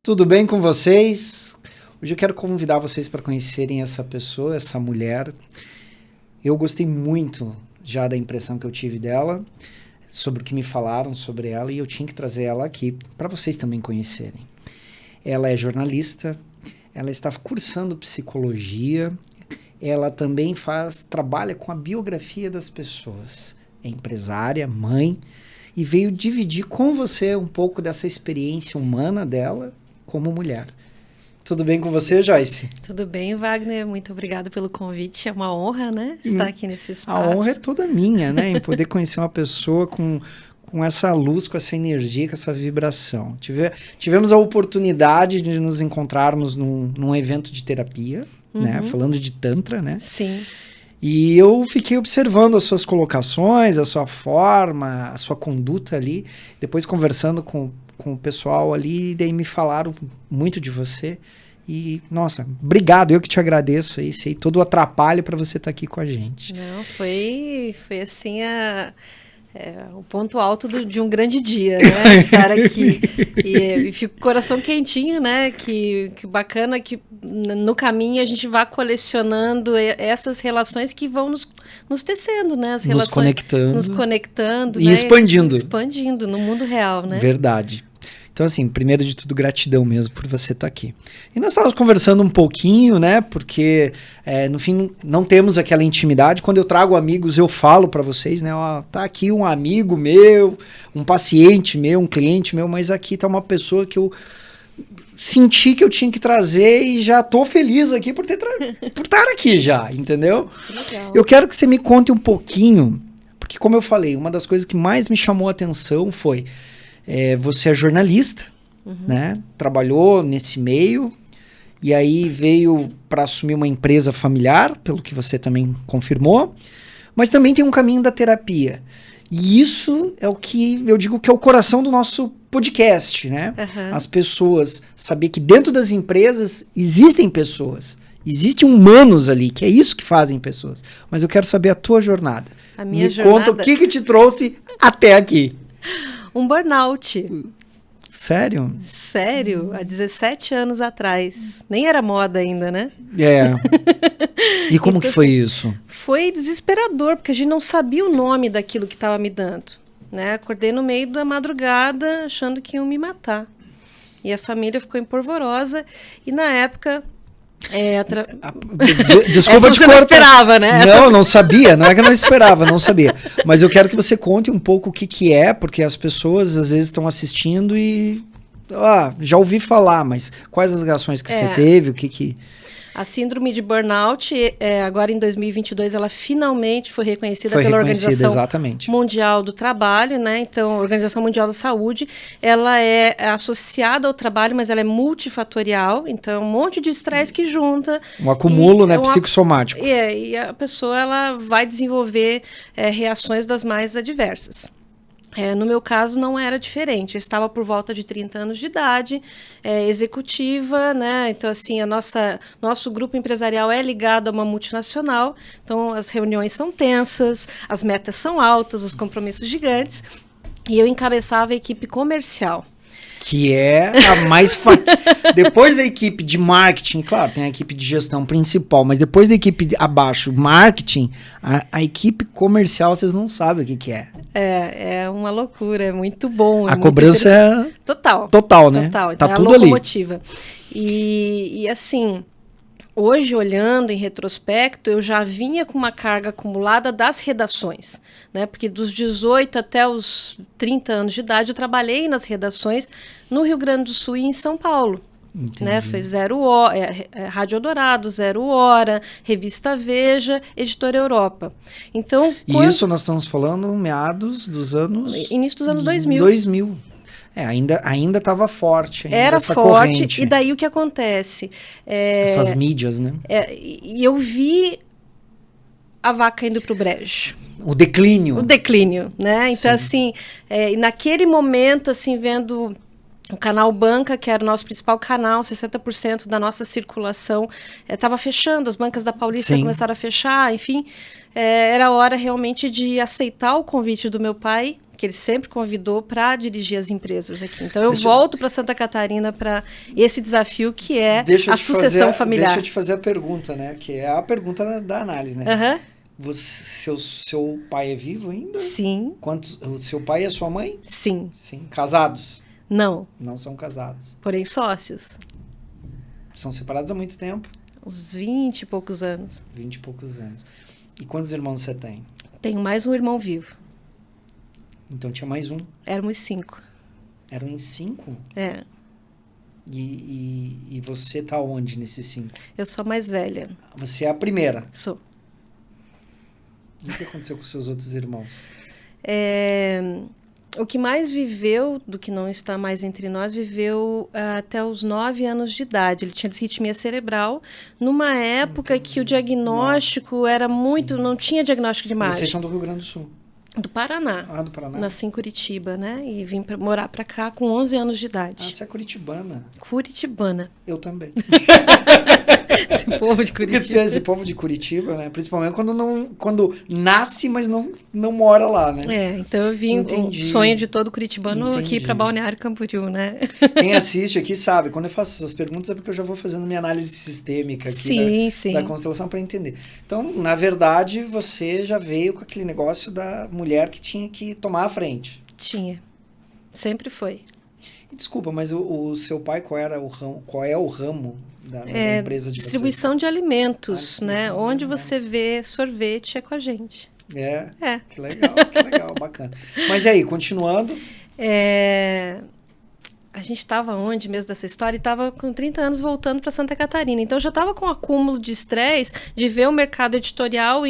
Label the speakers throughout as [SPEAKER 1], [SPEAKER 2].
[SPEAKER 1] Tudo bem com vocês? Hoje eu quero convidar vocês para conhecerem essa pessoa, essa mulher. Eu gostei muito já da impressão que eu tive dela, sobre o que me falaram sobre ela, e eu tinha que trazer ela aqui para vocês também conhecerem. Ela é jornalista, ela está cursando psicologia, ela também trabalha com a biografia das pessoas. É empresária, mãe, e veio dividir com você um pouco dessa experiência humana dela como mulher. Tudo bem com você, Joyce?
[SPEAKER 2] Tudo bem, Wagner. Muito obrigada pelo convite. É uma honra, né, estar aqui nesse espaço.
[SPEAKER 1] A honra é toda minha, né, em poder conhecer uma pessoa com essa luz, com essa energia, com essa vibração. Tivemos a oportunidade de nos encontrarmos num evento de terapia, né, falando de Tantra, né?
[SPEAKER 2] Sim.
[SPEAKER 1] E eu fiquei observando as suas colocações, a sua forma, a sua conduta ali. Depois conversando com o pessoal ali, e daí me falaram muito de você. E, nossa, obrigado, eu que te agradeço aí, sei todo o atrapalho para você estar aqui com a gente.
[SPEAKER 2] Não, foi assim o ponto alto de um grande dia, né, estar aqui. E fico com o coração quentinho, né, que bacana que no caminho a gente vá colecionando essas relações que vão nos tecendo, né, as relações, nos conectando,
[SPEAKER 1] e
[SPEAKER 2] né,
[SPEAKER 1] expandindo
[SPEAKER 2] no mundo real, né.
[SPEAKER 1] Verdade. Então, assim, primeiro de tudo, gratidão mesmo por você estar aqui. E nós estávamos conversando um pouquinho, né? Porque, no fim, não temos aquela intimidade. Quando eu trago amigos, eu falo para vocês, né? Ó, tá aqui um amigo meu, um paciente meu, um cliente meu, mas aqui tá uma pessoa que eu senti que eu tinha que trazer e já tô feliz aqui por estar aqui já, entendeu?
[SPEAKER 2] Legal.
[SPEAKER 1] Eu quero que você me conte um pouquinho, porque, como eu falei, uma das coisas que mais me chamou a atenção foi... você é jornalista, né? Trabalhou nesse meio e aí veio para assumir uma empresa familiar, pelo que você também confirmou, mas também tem um caminho da terapia. E isso é o que eu digo que é o coração do nosso podcast, né? As pessoas, saber que dentro das empresas existem pessoas, existem humanos ali, que é isso que fazem pessoas. Mas eu quero saber a tua jornada.
[SPEAKER 2] A minha
[SPEAKER 1] jornada... conta o que te trouxe até aqui.
[SPEAKER 2] Um burnout.
[SPEAKER 1] Sério?
[SPEAKER 2] Sério? Há 17 anos atrás. Nem era moda ainda, né?
[SPEAKER 1] E como que foi isso?
[SPEAKER 2] Foi desesperador, porque a gente não sabia o nome daquilo que estava me dando, né? Acordei no meio da madrugada achando que iam me matar. E a família ficou empolvorosa. E na época...
[SPEAKER 1] Desculpa te cortar. Você
[SPEAKER 2] não esperava, né?
[SPEAKER 1] Não sabia, não é que eu não esperava, não sabia. Mas eu quero que você conte um pouco o que é, porque as pessoas às vezes estão assistindo e... já ouvi falar, mas quais as reações que você teve, o que...
[SPEAKER 2] A síndrome de burnout, agora em 2022, ela finalmente foi reconhecida pela Organização Mundial do Trabalho, né? Então, a Organização Mundial da Saúde, ela é associada ao trabalho, mas ela é multifatorial, então é um monte de estresse que junta.
[SPEAKER 1] Um acúmulo, né, psicossomático.
[SPEAKER 2] E a pessoa ela vai desenvolver reações das mais adversas. No meu caso não era diferente, eu estava por volta de 30 anos de idade, executiva, né? Então assim, nosso grupo empresarial é ligado a uma multinacional, então as reuniões são tensas, as metas são altas, os compromissos gigantes, e eu encabeçava a equipe comercial.
[SPEAKER 1] Que é a mais depois da equipe de marketing, claro, tem a equipe de gestão principal, mas depois da equipe abaixo, marketing, a equipe comercial, vocês não sabem o que é.
[SPEAKER 2] É uma loucura, é muito bom.
[SPEAKER 1] A cobrança é total, né?
[SPEAKER 2] Total,
[SPEAKER 1] tá
[SPEAKER 2] então
[SPEAKER 1] tudo
[SPEAKER 2] é a locomotiva. E assim... Hoje, olhando em retrospecto, eu já vinha com uma carga acumulada das redações, né? Porque dos 18 até os 30 anos de idade, eu trabalhei nas redações no Rio Grande do Sul e em São Paulo. Né? Foi Rádio Eldorado, Zero Hora, Revista Veja, Editora Europa. Então,
[SPEAKER 1] isso nós estamos falando meados dos anos...
[SPEAKER 2] Início dos anos 2000.
[SPEAKER 1] 2000. Ainda estava forte.
[SPEAKER 2] Era
[SPEAKER 1] essa
[SPEAKER 2] forte,
[SPEAKER 1] corrente.
[SPEAKER 2] E daí o que acontece?
[SPEAKER 1] Essas mídias, né?
[SPEAKER 2] E eu vi a vaca indo para o brejo.
[SPEAKER 1] O declínio,
[SPEAKER 2] né? Então, assim, naquele momento, assim, vendo o canal Banca, que era o nosso principal canal, 60% da nossa circulação, estava fechando, as bancas da Paulista começaram a fechar, enfim, era hora realmente de aceitar o convite do meu pai, porque ele sempre convidou para dirigir as empresas aqui. Então, eu volto para Santa Catarina para esse desafio que é a sucessão familiar.
[SPEAKER 1] Deixa eu te fazer a pergunta, né? Que é a pergunta da análise, né? Seu pai é vivo ainda?
[SPEAKER 2] Sim.
[SPEAKER 1] O seu pai e a sua mãe?
[SPEAKER 2] Sim.
[SPEAKER 1] Sim. Casados?
[SPEAKER 2] Não.
[SPEAKER 1] Não são casados.
[SPEAKER 2] Porém, sócios.
[SPEAKER 1] São separados há muito tempo?
[SPEAKER 2] Uns 20 e poucos anos.
[SPEAKER 1] 20 e poucos anos. E quantos irmãos você tem?
[SPEAKER 2] Tenho mais um irmão vivo.
[SPEAKER 1] Então tinha mais um?
[SPEAKER 2] Éramos 5.
[SPEAKER 1] Eram em 5?
[SPEAKER 2] É.
[SPEAKER 1] E você tá onde nesses 5?
[SPEAKER 2] Eu sou a mais velha.
[SPEAKER 1] Você é a primeira?
[SPEAKER 2] Sou.
[SPEAKER 1] E o que aconteceu com seus outros irmãos?
[SPEAKER 2] O que mais viveu, do que não está mais entre nós, viveu até os 9 anos de idade. Ele tinha disritmia cerebral, numa época que o diagnóstico era muito... Não tinha diagnóstico de imagem.
[SPEAKER 1] Vocês são do Rio Grande do Sul?
[SPEAKER 2] Do Paraná.
[SPEAKER 1] Ah, do Paraná.
[SPEAKER 2] Nasci em Curitiba, né? E vim morar pra cá com 11 anos de idade.
[SPEAKER 1] Ah, você é curitibana.
[SPEAKER 2] Curitibana.
[SPEAKER 1] Eu também.
[SPEAKER 2] Esse povo de Curitiba.
[SPEAKER 1] Esse povo de Curitiba, né? Principalmente quando nasce, mas não mora lá, né?
[SPEAKER 2] Então eu vim com o sonho de todo curitibano aqui para Balneário Camboriú, né?
[SPEAKER 1] Quem assiste aqui sabe, quando eu faço essas perguntas é porque eu já vou fazendo minha análise sistêmica aqui da constelação para entender. Então, na verdade, você já veio com aquele negócio da mulher que tinha que tomar a frente.
[SPEAKER 2] Tinha. Sempre foi.
[SPEAKER 1] E, desculpa, mas o seu pai, qual é o ramo da empresa de
[SPEAKER 2] distribuição de alimentos, né? Onde você vê sorvete é com a gente.
[SPEAKER 1] Que legal, bacana. Mas e aí, continuando?
[SPEAKER 2] A gente estava onde mesmo dessa história? E estava com 30 anos voltando para Santa Catarina. Então, já estava com um acúmulo de estresse de ver o mercado editorial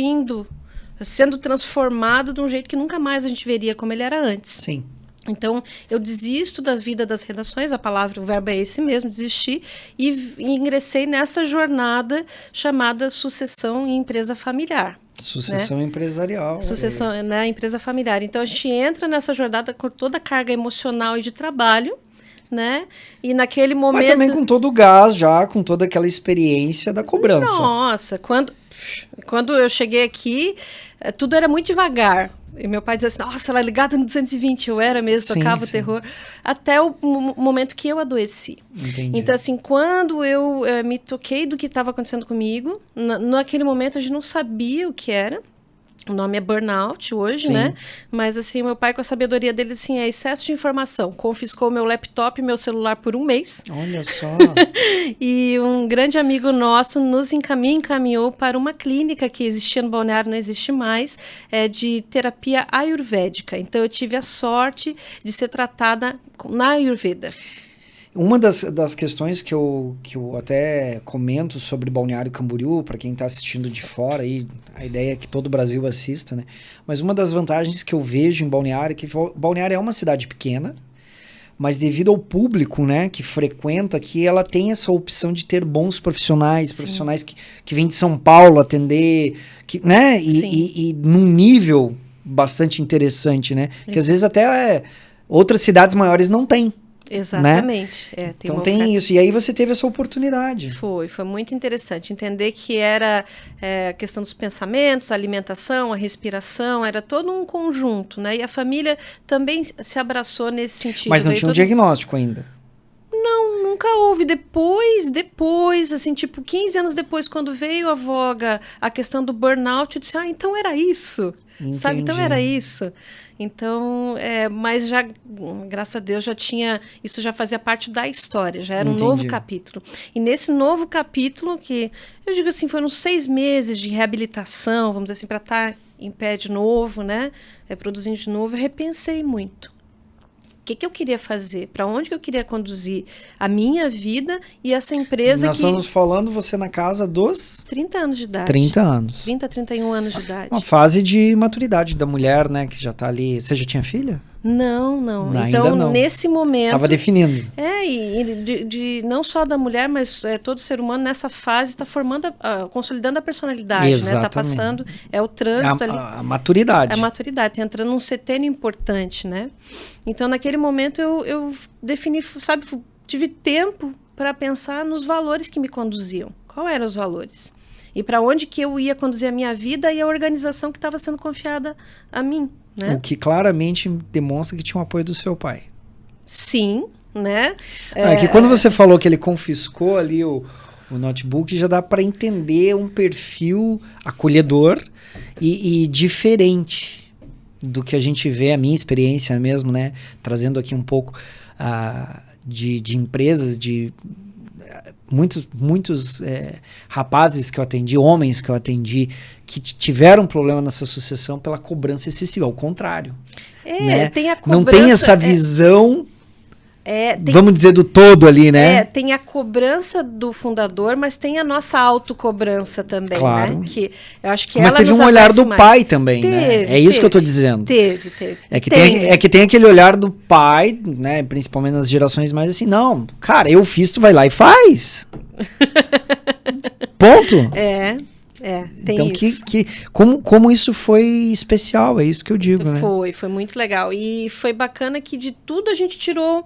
[SPEAKER 2] sendo transformado de um jeito que nunca mais a gente veria como ele era antes.
[SPEAKER 1] Sim.
[SPEAKER 2] Então, eu desisto da vida das redações, o verbo é esse mesmo, desisti, e ingressei nessa jornada chamada sucessão em empresa familiar.
[SPEAKER 1] Sucessão empresarial.
[SPEAKER 2] Sucessão na empresa familiar. Então, a gente entra nessa jornada com toda a carga emocional e de trabalho, né? E naquele momento...
[SPEAKER 1] Mas também com todo o gás já, com toda aquela experiência da cobrança.
[SPEAKER 2] Nossa, quando eu cheguei aqui, tudo era muito devagar. E meu pai dizia assim, nossa, ela é ligada no 220, eu era mesmo, tocava o terror. Até o momento que eu adoeci.
[SPEAKER 1] Entendi.
[SPEAKER 2] Então, assim, quando eu me toquei do que estava acontecendo comigo, naquele momento a gente não sabia o que era. O nome é burnout hoje, né? Mas, assim, meu pai, com a sabedoria dele, assim, é excesso de informação. Confiscou meu laptop e meu celular por 1 mês.
[SPEAKER 1] Olha só!
[SPEAKER 2] E um grande amigo nosso nos encaminhou para uma clínica que existia no Balneário, não existe mais, de terapia ayurvédica. Então, eu tive a sorte de ser tratada na Ayurveda.
[SPEAKER 1] Uma das questões que eu até comento sobre Balneário Camboriú, para quem está assistindo de fora, aí, a ideia é que todo o Brasil assista, né? Mas uma das vantagens que eu vejo em Balneário é que Balneário é uma cidade pequena, mas devido ao público, né, que frequenta aqui, ela tem essa opção de ter bons profissionais que vêm de São Paulo atender, né? E num nível bastante interessante, né? Que às vezes até outras cidades maiores não têm.
[SPEAKER 2] Exatamente.
[SPEAKER 1] Né? Então tem isso. E aí você teve essa oportunidade.
[SPEAKER 2] Foi muito interessante. Entender que era a questão dos pensamentos, a alimentação, a respiração, era todo um conjunto, né? E a família também se abraçou nesse sentido.
[SPEAKER 1] Mas não tinha um diagnóstico ainda?
[SPEAKER 2] Não, nunca houve. Depois, assim, tipo, 15 anos depois, quando veio à voga a questão do burnout, eu disse, então era isso.
[SPEAKER 1] Entendi.
[SPEAKER 2] Sabe? Então era isso. Então, mas já, graças a Deus, isso já fazia parte da história, já era um novo capítulo. E nesse novo capítulo, que eu digo assim, foram 6 meses de reabilitação, vamos dizer assim, para estar em pé de novo, né? Produzindo de novo, eu repensei muito. O que eu queria fazer? Para onde que eu queria conduzir a minha vida e essa empresa
[SPEAKER 1] Nós estamos falando você na casa dos...
[SPEAKER 2] 30 anos de idade.
[SPEAKER 1] 30 anos.
[SPEAKER 2] 30, 31 anos de idade.
[SPEAKER 1] Uma fase de maturidade da mulher, né? Que já está ali... Você já tinha filha?
[SPEAKER 2] Não.
[SPEAKER 1] Ainda
[SPEAKER 2] então,
[SPEAKER 1] não.
[SPEAKER 2] Nesse momento...
[SPEAKER 1] Estava definindo.
[SPEAKER 2] E não só da mulher, mas todo ser humano nessa fase está consolidando a personalidade,
[SPEAKER 1] exatamente,
[SPEAKER 2] né? Está passando, o trânsito ali.
[SPEAKER 1] A maturidade.
[SPEAKER 2] A maturidade, está entrando num setênio importante, né? Então, naquele momento, eu defini, sabe, tive tempo para pensar nos valores que me conduziam. Qual eram os valores? E para onde que eu ia conduzir a minha vida e a organização que estava sendo confiada a mim. né?
[SPEAKER 1] O que claramente demonstra que tinha o apoio do seu pai.
[SPEAKER 2] Sim, né?
[SPEAKER 1] Que quando você falou que ele confiscou ali o notebook, já dá para entender um perfil acolhedor e diferente do que a gente vê, a minha experiência mesmo, né? Trazendo aqui um pouco de empresas, de muitos rapazes que eu atendi, homens que eu atendi, que tiveram problema nessa sucessão pela cobrança excessiva. Ao contrário. Né?
[SPEAKER 2] Tem a cobrança,
[SPEAKER 1] não tem essa visão... vamos dizer, do todo ali, né?
[SPEAKER 2] Tem a cobrança do fundador, mas tem a nossa autocobrança também,
[SPEAKER 1] claro.
[SPEAKER 2] Né? Que eu acho que
[SPEAKER 1] mas
[SPEAKER 2] ela
[SPEAKER 1] teve
[SPEAKER 2] nos
[SPEAKER 1] um olhar do
[SPEAKER 2] mais.
[SPEAKER 1] pai também, né? É isso que eu tô dizendo.
[SPEAKER 2] Teve.
[SPEAKER 1] É que tem aquele olhar do pai, né? Principalmente nas gerações mais assim, não, cara, eu fiz, tu vai lá e faz. Ponto.
[SPEAKER 2] Tem
[SPEAKER 1] então,
[SPEAKER 2] isso.
[SPEAKER 1] Como isso foi especial, é isso que eu digo, né?
[SPEAKER 2] Foi muito legal. E foi bacana que de tudo a gente tirou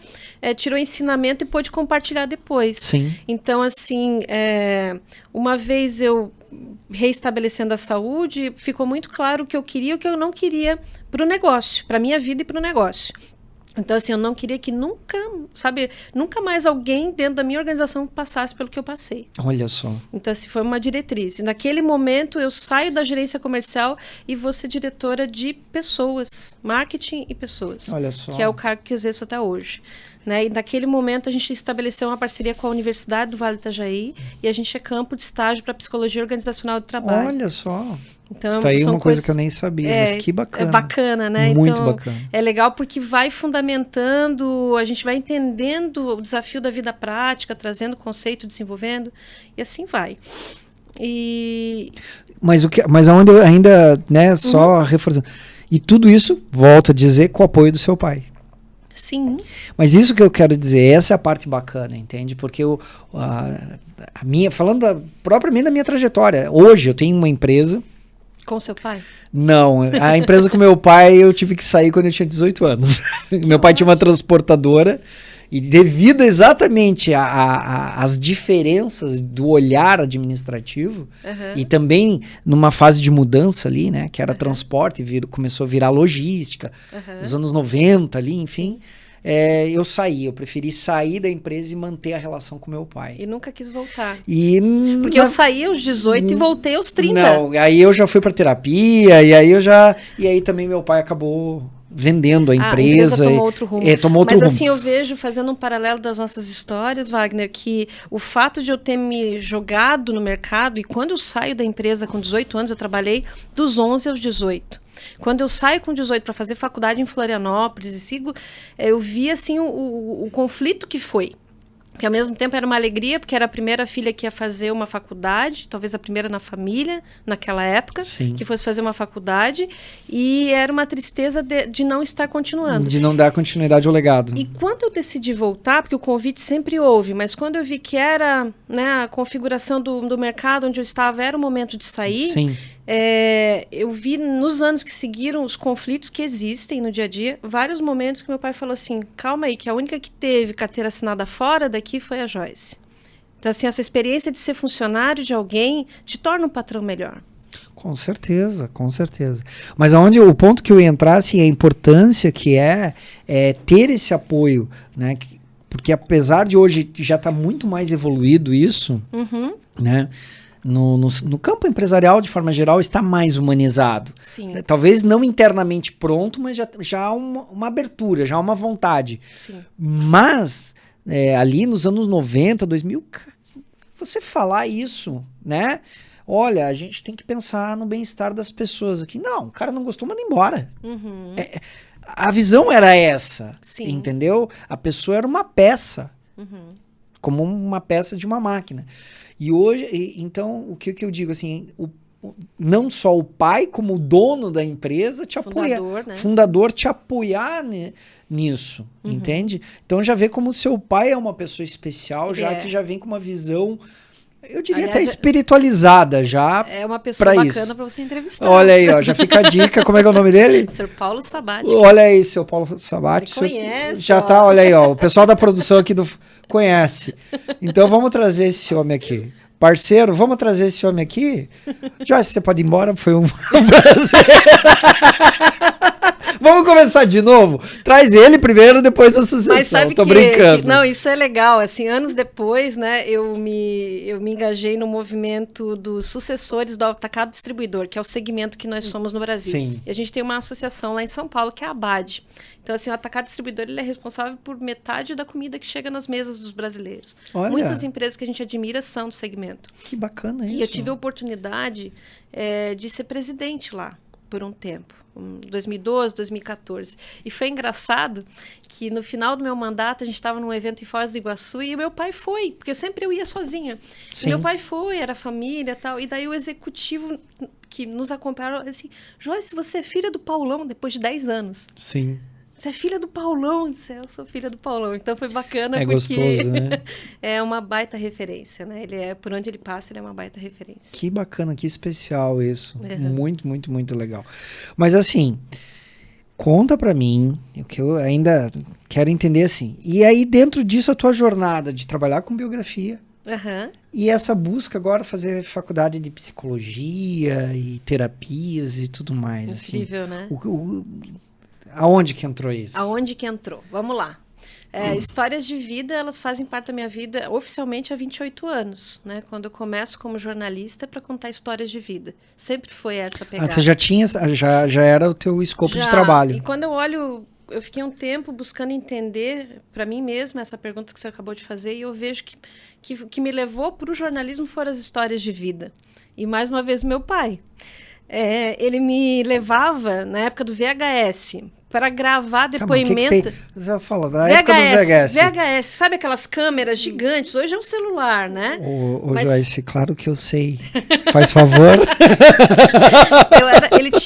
[SPEAKER 2] ensinamento e pôde compartilhar depois.
[SPEAKER 1] Sim.
[SPEAKER 2] Então, assim, uma vez eu reestabelecendo a saúde, ficou muito claro o que eu queria e o que eu não queria para o negócio, para a minha vida e para o negócio. Então, assim, eu não queria que nunca mais alguém dentro da minha organização passasse pelo que eu passei.
[SPEAKER 1] Olha só.
[SPEAKER 2] Então, assim, foi uma diretriz. E naquele momento, eu saio da gerência comercial e vou ser diretora de pessoas, marketing e pessoas.
[SPEAKER 1] Olha só.
[SPEAKER 2] Que é o cargo que eu exerço até hoje. Né? E naquele momento, a gente estabeleceu uma parceria com a Universidade do Vale do Itajaí e a gente é campo de estágio para psicologia organizacional do trabalho.
[SPEAKER 1] Olha só.
[SPEAKER 2] Então,
[SPEAKER 1] tá aí uma coisa que eu nem sabia, mas que bacana.
[SPEAKER 2] É bacana, né?
[SPEAKER 1] Muito
[SPEAKER 2] então,
[SPEAKER 1] bacana.
[SPEAKER 2] É legal porque vai fundamentando, a gente vai entendendo o desafio da vida prática, trazendo conceito, desenvolvendo, e assim vai.
[SPEAKER 1] Mas aonde eu ainda, né, só reforçando. E tudo isso, volto a dizer, com o apoio do seu pai.
[SPEAKER 2] Sim.
[SPEAKER 1] Mas isso que eu quero dizer, essa é a parte bacana, entende? Porque falando propriamente da minha trajetória, hoje eu tenho uma empresa.
[SPEAKER 2] Com seu pai?
[SPEAKER 1] Não, a empresa com meu pai eu tive que sair quando eu tinha 18 anos. Meu pai tinha uma transportadora e devido exatamente às diferenças do olhar administrativo e também numa fase de mudança ali, né, que era transporte, começou a virar logística, nos anos 90 ali, enfim... eu preferi sair da empresa e manter a relação com meu pai.
[SPEAKER 2] E nunca quis voltar.
[SPEAKER 1] Porque
[SPEAKER 2] eu saí aos 18 e voltei aos 30.
[SPEAKER 1] Não, aí eu já fui para terapia, e aí também meu pai acabou vendendo a empresa.
[SPEAKER 2] Tomou outro rumo.
[SPEAKER 1] Mas
[SPEAKER 2] assim, eu vejo, fazendo um paralelo das nossas histórias, Wagner, que o fato de eu ter me jogado no mercado, e quando eu saio da empresa com 18 anos, eu trabalhei dos 11 aos 18. Quando eu saio com 18 para fazer faculdade em Florianópolis e sigo, eu vi assim o conflito que foi. Que ao mesmo tempo era uma alegria, porque era a primeira filha que ia fazer uma faculdade, talvez a primeira na família, naquela época, que fosse fazer uma faculdade, e era uma tristeza de não estar continuando.
[SPEAKER 1] De não dar continuidade ao legado.
[SPEAKER 2] E quando eu decidi voltar, porque o convite sempre houve, mas quando eu vi que era, né, a configuração do mercado onde eu estava, era o momento de sair...
[SPEAKER 1] Sim.
[SPEAKER 2] Eu vi nos anos que seguiram os conflitos que existem no dia a dia, vários momentos que meu pai falou assim, calma aí, que a única que teve carteira assinada fora daqui foi a Joyce. Então, assim, essa experiência de ser funcionário de alguém te torna um patrão melhor.
[SPEAKER 1] Com certeza, com certeza. Mas o ponto que eu ia entrar, assim, a importância que é ter esse apoio, né? Porque apesar de hoje já estar muito mais evoluído isso, né? No campo empresarial, de forma geral, está mais humanizado.
[SPEAKER 2] Sim.
[SPEAKER 1] Talvez não internamente pronto, mas já há uma abertura, já há uma vontade.
[SPEAKER 2] Sim.
[SPEAKER 1] Mas, ali nos anos 90, 2000, você falar isso, né? Olha, a gente tem que pensar no bem-estar das pessoas aqui. Não, o cara não gostou, manda embora. A visão era essa, entendeu? A pessoa era uma peça, como uma peça de uma máquina. E hoje, então, o que eu digo, assim, não só o pai, como o dono da empresa te apoia,
[SPEAKER 2] né?
[SPEAKER 1] Fundador te apoiar nisso, entende? Então já vê como o seu pai é uma pessoa especial, que já vem com uma visão, eu diria até espiritualizada já.
[SPEAKER 2] É uma pessoa bacana para você entrevistar.
[SPEAKER 1] Olha aí, ó, já fica a dica, como é que é o nome dele?
[SPEAKER 2] Sr. Paulo Sabati.
[SPEAKER 1] Olha aí, seu Paulo Sabati.
[SPEAKER 2] Conhece.
[SPEAKER 1] Já tá, olha aí, ó, o pessoal da produção aqui conhece. Então vamos trazer esse homem aqui. Parceiro, vamos trazer esse homem aqui? Joyce, você pode ir embora, foi um prazer. Vamos começar de novo? Traz ele primeiro, depois a sucessão.
[SPEAKER 2] Mas sabe
[SPEAKER 1] Tô brincando.
[SPEAKER 2] não, isso é legal. Assim, anos depois, né, eu me engajei no movimento dos sucessores do Atacado Distribuidor, que é o segmento que nós somos no Brasil.
[SPEAKER 1] Sim.
[SPEAKER 2] E a gente tem uma associação lá em São Paulo, que é a ABAD. Então, assim, o Atacado Distribuidor ele é responsável por metade da comida que chega nas mesas dos brasileiros.
[SPEAKER 1] Olha.
[SPEAKER 2] Muitas empresas que a gente admira são do segmento.
[SPEAKER 1] Que bacana isso.
[SPEAKER 2] E eu tive a oportunidade de ser presidente lá por um tempo, 2012, 2014. E foi engraçado que no final do meu mandato a gente estava num evento em Foz do Iguaçu e o meu pai foi, porque sempre eu ia sozinha. E meu pai foi, era família e tal. E daí o executivo que nos acompanhou assim, Joyce, você é filha do Paulão depois de 10 anos.
[SPEAKER 1] Sim.
[SPEAKER 2] Você é filha do Paulão? Eu disse, eu sou filha do Paulão. Então foi bacana porque
[SPEAKER 1] gostoso, né?
[SPEAKER 2] é uma baita referência, né? Ele é, por onde ele passa, ele é uma baita referência.
[SPEAKER 1] Que bacana, que especial isso. Muito, muito, muito legal. Mas assim, conta pra mim, o que eu ainda quero entender assim. E aí dentro disso a tua jornada de trabalhar com biografia, e essa busca agora fazer faculdade de psicologia e terapias e tudo mais.
[SPEAKER 2] Incrível,
[SPEAKER 1] assim.
[SPEAKER 2] né?
[SPEAKER 1] Aonde que entrou isso?
[SPEAKER 2] Aonde que entrou? Vamos lá. Histórias de vida, elas fazem parte da minha vida oficialmente há 28 anos, né? Quando eu começo como jornalista para contar histórias de vida. Sempre foi essa pegada.
[SPEAKER 1] Você já tinha, já era o teu escopo de trabalho.
[SPEAKER 2] E quando eu olho, eu fiquei um tempo buscando entender para mim mesma essa pergunta que você acabou de fazer e eu vejo que me levou para o jornalismo foram as histórias de vida. E mais uma vez meu pai. Ele me levava na época do VHS para gravar depoimento.
[SPEAKER 1] Você fala da época do VHS.
[SPEAKER 2] VHS, sabe aquelas câmeras gigantes? Hoje é um celular, né?
[SPEAKER 1] Joyce, claro que eu sei. Faz favor.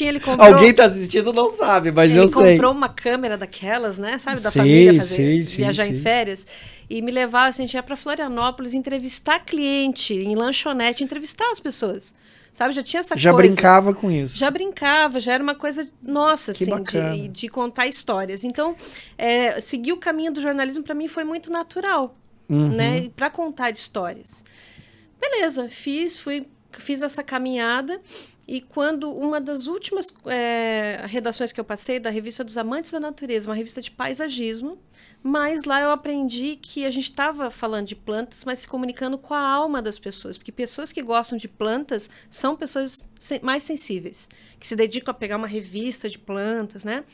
[SPEAKER 2] Ele comprou.
[SPEAKER 1] Alguém tá assistindo não sabe, mas eu sei.
[SPEAKER 2] Ele comprou uma câmera daquelas, né? Sabe, da família viajar em férias. E me levava, assim, a gente ia para Florianópolis entrevistar cliente em lanchonete, entrevistar as pessoas. Sabe, já tinha essa coisa.
[SPEAKER 1] Já brincava com isso.
[SPEAKER 2] Já brincava, já era uma coisa nossa,
[SPEAKER 1] que
[SPEAKER 2] assim, de contar histórias. Então, seguir o caminho do jornalismo para mim foi muito natural, né? Para contar histórias. Beleza, fiz essa caminhada e quando uma das últimas redações que eu passei da Revista dos Amantes da Natureza, uma revista de paisagismo, mas lá eu aprendi que a gente estava falando de plantas, mas se comunicando com a alma das pessoas, porque pessoas que gostam de plantas são pessoas mais sensíveis, que se dedicam a pegar uma revista de plantas, né?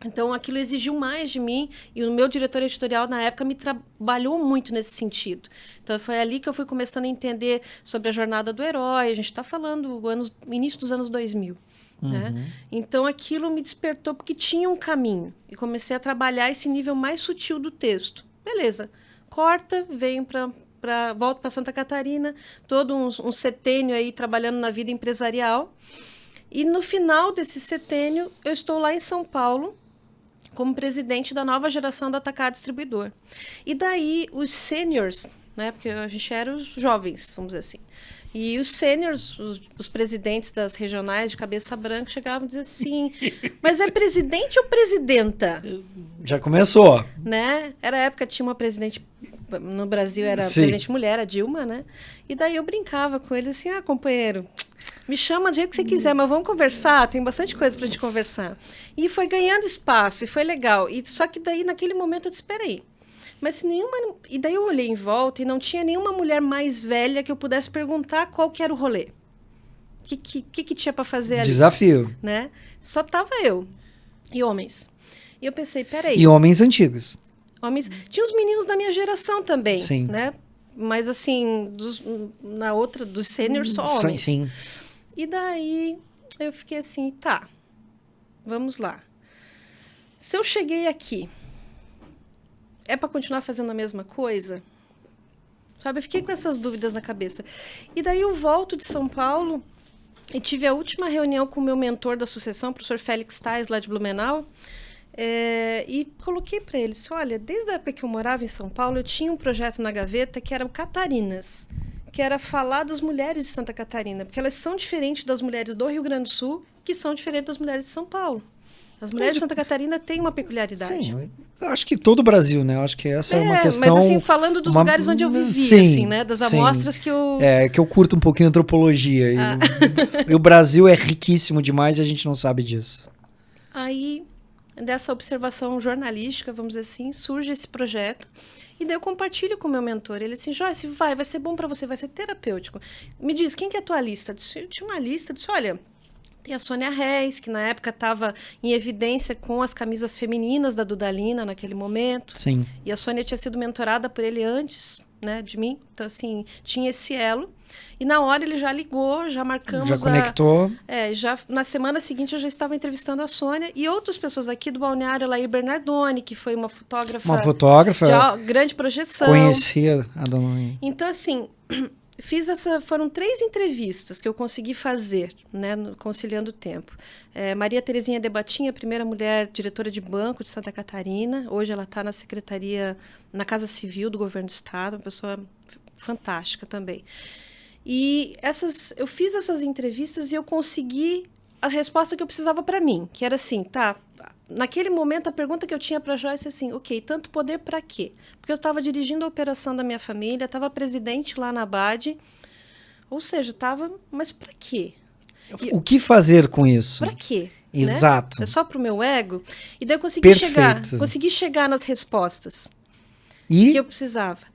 [SPEAKER 2] Então, aquilo exigiu mais de mim e o meu diretor editorial, na época, me trabalhou muito nesse sentido. Então, foi ali que eu fui começando a entender sobre a jornada do herói. A gente está falando início dos anos 2000. Né? Então, aquilo me despertou porque tinha um caminho. E comecei a trabalhar esse nível mais sutil do texto. Beleza. Corta, volto para Santa Catarina, todo um setênio aí trabalhando na vida empresarial. E no final desse setênio, eu estou lá em São Paulo, como presidente da nova geração do Atacado Distribuidor. E daí os seniors, né, porque a gente era os jovens, vamos dizer assim, e os seniors, os presidentes das regionais de cabeça branca chegavam e diziam assim, mas é presidente ou presidenta?
[SPEAKER 1] Já começou.
[SPEAKER 2] Né? Era a época, tinha uma presidente, no Brasil era presidente mulher, a Dilma, né? E daí eu brincava com ele assim, companheiro, me chama do jeito que você quiser, mas vamos conversar, tem bastante coisa pra gente conversar. E foi ganhando espaço, e foi legal. Só que daí, naquele momento, eu disse, espera aí. Mas se nenhuma... E daí eu olhei em volta e não tinha nenhuma mulher mais velha que eu pudesse perguntar qual que era o rolê. O que tinha para fazer ali?
[SPEAKER 1] Desafio.
[SPEAKER 2] Né? Só tava eu. E homens. E eu pensei, peraí.
[SPEAKER 1] E homens antigos.
[SPEAKER 2] Tinha os meninos da minha geração também.
[SPEAKER 1] Sim.
[SPEAKER 2] Né? Mas assim, dos sêniors só homens.
[SPEAKER 1] Sim.
[SPEAKER 2] E daí eu fiquei assim, tá, vamos lá. Se eu cheguei aqui, é para continuar fazendo a mesma coisa? Sabe, eu fiquei com essas dúvidas na cabeça. E daí eu volto de São Paulo e tive a última reunião com o meu mentor da sucessão, o professor Félix Tais, lá de Blumenau, e coloquei para ele, olha, desde a época que eu morava em São Paulo, eu tinha um projeto na gaveta que era o Catarinas, que era falar das mulheres de Santa Catarina, porque elas são diferentes das mulheres do Rio Grande do Sul, que são diferentes das mulheres de São Paulo. As mulheres de Santa Catarina têm uma peculiaridade.
[SPEAKER 1] Sim, eu acho que todo o Brasil, né? Eu acho que essa é uma questão...
[SPEAKER 2] Mas assim, falando dos lugares onde eu vivi, assim, né? Das amostras que eu...
[SPEAKER 1] que eu curto um pouquinho antropologia. E o Brasil é riquíssimo demais e a gente não sabe disso.
[SPEAKER 2] Aí dessa observação jornalística, vamos dizer assim, surge esse projeto. E daí eu compartilho com o meu mentor. Ele disse, Joyce, vai ser bom para você, vai ser terapêutico. Me diz, quem que é a tua lista? Eu tinha uma lista, disse, olha, tem a Sônia Reis, que na época estava em evidência com as camisas femininas da Dudalina naquele momento.
[SPEAKER 1] Sim.
[SPEAKER 2] E a Sônia tinha sido mentorada por ele antes, né, de mim. Então, assim, tinha esse elo. E na hora ele já ligou, já marcamos.
[SPEAKER 1] Já conectou.
[SPEAKER 2] Já na semana seguinte eu já estava entrevistando a Sônia e outras pessoas aqui do Balneário, Laís Bernardoni, que foi uma fotógrafa.
[SPEAKER 1] Uma fotógrafa.
[SPEAKER 2] De grande projeção.
[SPEAKER 1] Conhecia a dona.
[SPEAKER 2] Então, assim, foram 3 entrevistas que eu consegui fazer, né, conciliando o tempo. Maria Terezinha Debatinha, a primeira mulher diretora de banco de Santa Catarina. Hoje ela está na secretaria, na Casa Civil do Governo do Estado, uma pessoa fantástica também. E eu fiz essas entrevistas e eu consegui a resposta que eu precisava para mim, que era assim, tá, naquele momento a pergunta que eu tinha para a Joyce é assim, ok, tanto poder para quê? Porque eu estava dirigindo a operação da minha família, estava presidente lá na ABAD, ou seja, mas para quê?
[SPEAKER 1] O que fazer com isso?
[SPEAKER 2] Para quê?
[SPEAKER 1] Exato.
[SPEAKER 2] Né? É só para o meu ego? E daí eu consegui chegar nas respostas que eu precisava.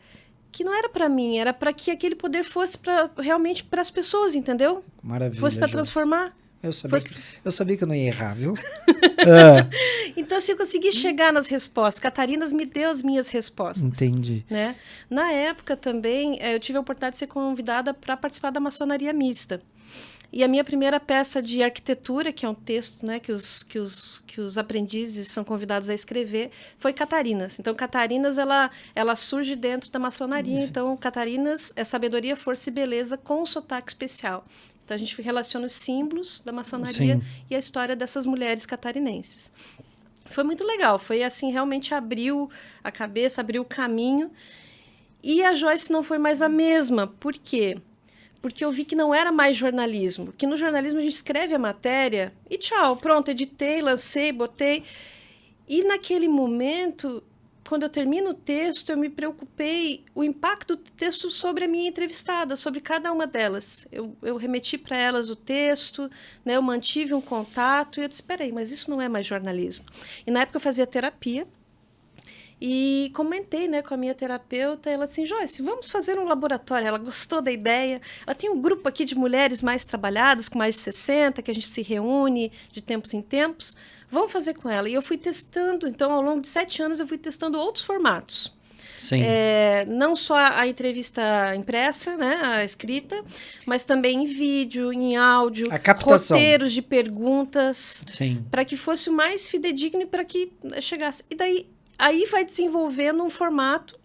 [SPEAKER 2] Que não era para mim, era para que aquele poder fosse realmente para as pessoas, entendeu?
[SPEAKER 1] Maravilha.
[SPEAKER 2] Fosse para transformar.
[SPEAKER 1] Eu sabia que eu não ia errar, viu?
[SPEAKER 2] Então, assim, eu consegui chegar nas respostas. Catarinas me deu as minhas respostas.
[SPEAKER 1] Entendi.
[SPEAKER 2] Né? Na época também, eu tive a oportunidade de ser convidada para participar da maçonaria mista. E a minha primeira peça de arquitetura, que é um texto, né, que os aprendizes são convidados a escrever, foi Catarinas. Então, Catarinas, ela surge dentro da maçonaria. Isso. Então, Catarinas é sabedoria, força e beleza com um sotaque especial. Então, a gente relaciona os símbolos da maçonaria. Sim. E a história dessas mulheres catarinenses. Foi muito legal. Foi assim, realmente abriu a cabeça, abriu o caminho. E a Joyce não foi mais a mesma. Por quê? Porque eu vi que não era mais jornalismo. Que no jornalismo a gente escreve a matéria e tchau, pronto, editei, lancei, botei. E naquele momento, quando eu termino o texto, eu me preocupei o impacto do texto sobre a minha entrevistada, sobre cada uma delas. Eu remeti para elas o texto, né, eu mantive um contato e eu disse, espera aí, mas isso não é mais jornalismo. E na época eu fazia terapia. E comentei, né, com a minha terapeuta, ela assim, Joyce, vamos fazer um laboratório. Ela gostou da ideia. Ela tem um grupo aqui de mulheres mais trabalhadas, com mais de 60, que a gente se reúne de tempos em tempos. Vamos fazer com ela. E eu fui testando, então, ao longo de 7 anos, eu fui testando outros formatos.
[SPEAKER 1] Sim.
[SPEAKER 2] Não só a entrevista impressa, né, a escrita, mas também em vídeo, em áudio,
[SPEAKER 1] a captação.
[SPEAKER 2] Roteiros de perguntas, para que fosse o mais fidedigno e para que chegasse. E daí, aí vai desenvolvendo um formato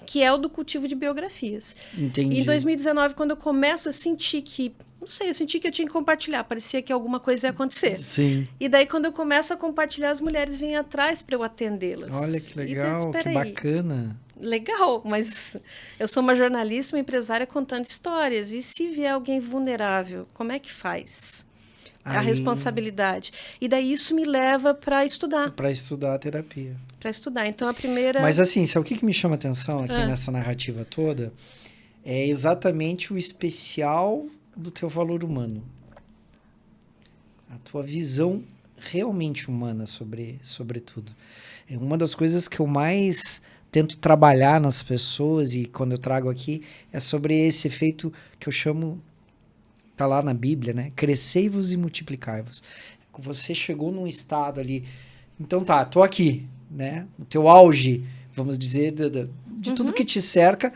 [SPEAKER 2] que é o do cultivo de biografias.
[SPEAKER 1] Entendi.
[SPEAKER 2] E em 2019, quando eu começo, eu senti que eu tinha que compartilhar, parecia que alguma coisa ia acontecer.
[SPEAKER 1] Sim.
[SPEAKER 2] E daí, quando eu começo a compartilhar, as mulheres vêm atrás para eu atendê-las.
[SPEAKER 1] Olha que legal, que bacana.
[SPEAKER 2] Legal, mas eu sou uma jornalista, uma empresária contando histórias. E se vier alguém vulnerável, como é que faz? A responsabilidade. E daí isso me leva para estudar.
[SPEAKER 1] Para estudar a terapia.
[SPEAKER 2] Para estudar. Então, a primeira...
[SPEAKER 1] Mas assim, sabe o que me chama a atenção aqui nessa narrativa toda? É exatamente o especial do teu valor humano. A tua visão realmente humana sobre tudo. É uma das coisas que eu mais tento trabalhar nas pessoas, e quando eu trago aqui, é sobre esse efeito que eu chamo... Está lá na Bíblia, né? Crescei-vos e multiplicai-vos. Você chegou num estado ali... Então tá, tô aqui, né? O teu auge, vamos dizer, de tudo que te cerca,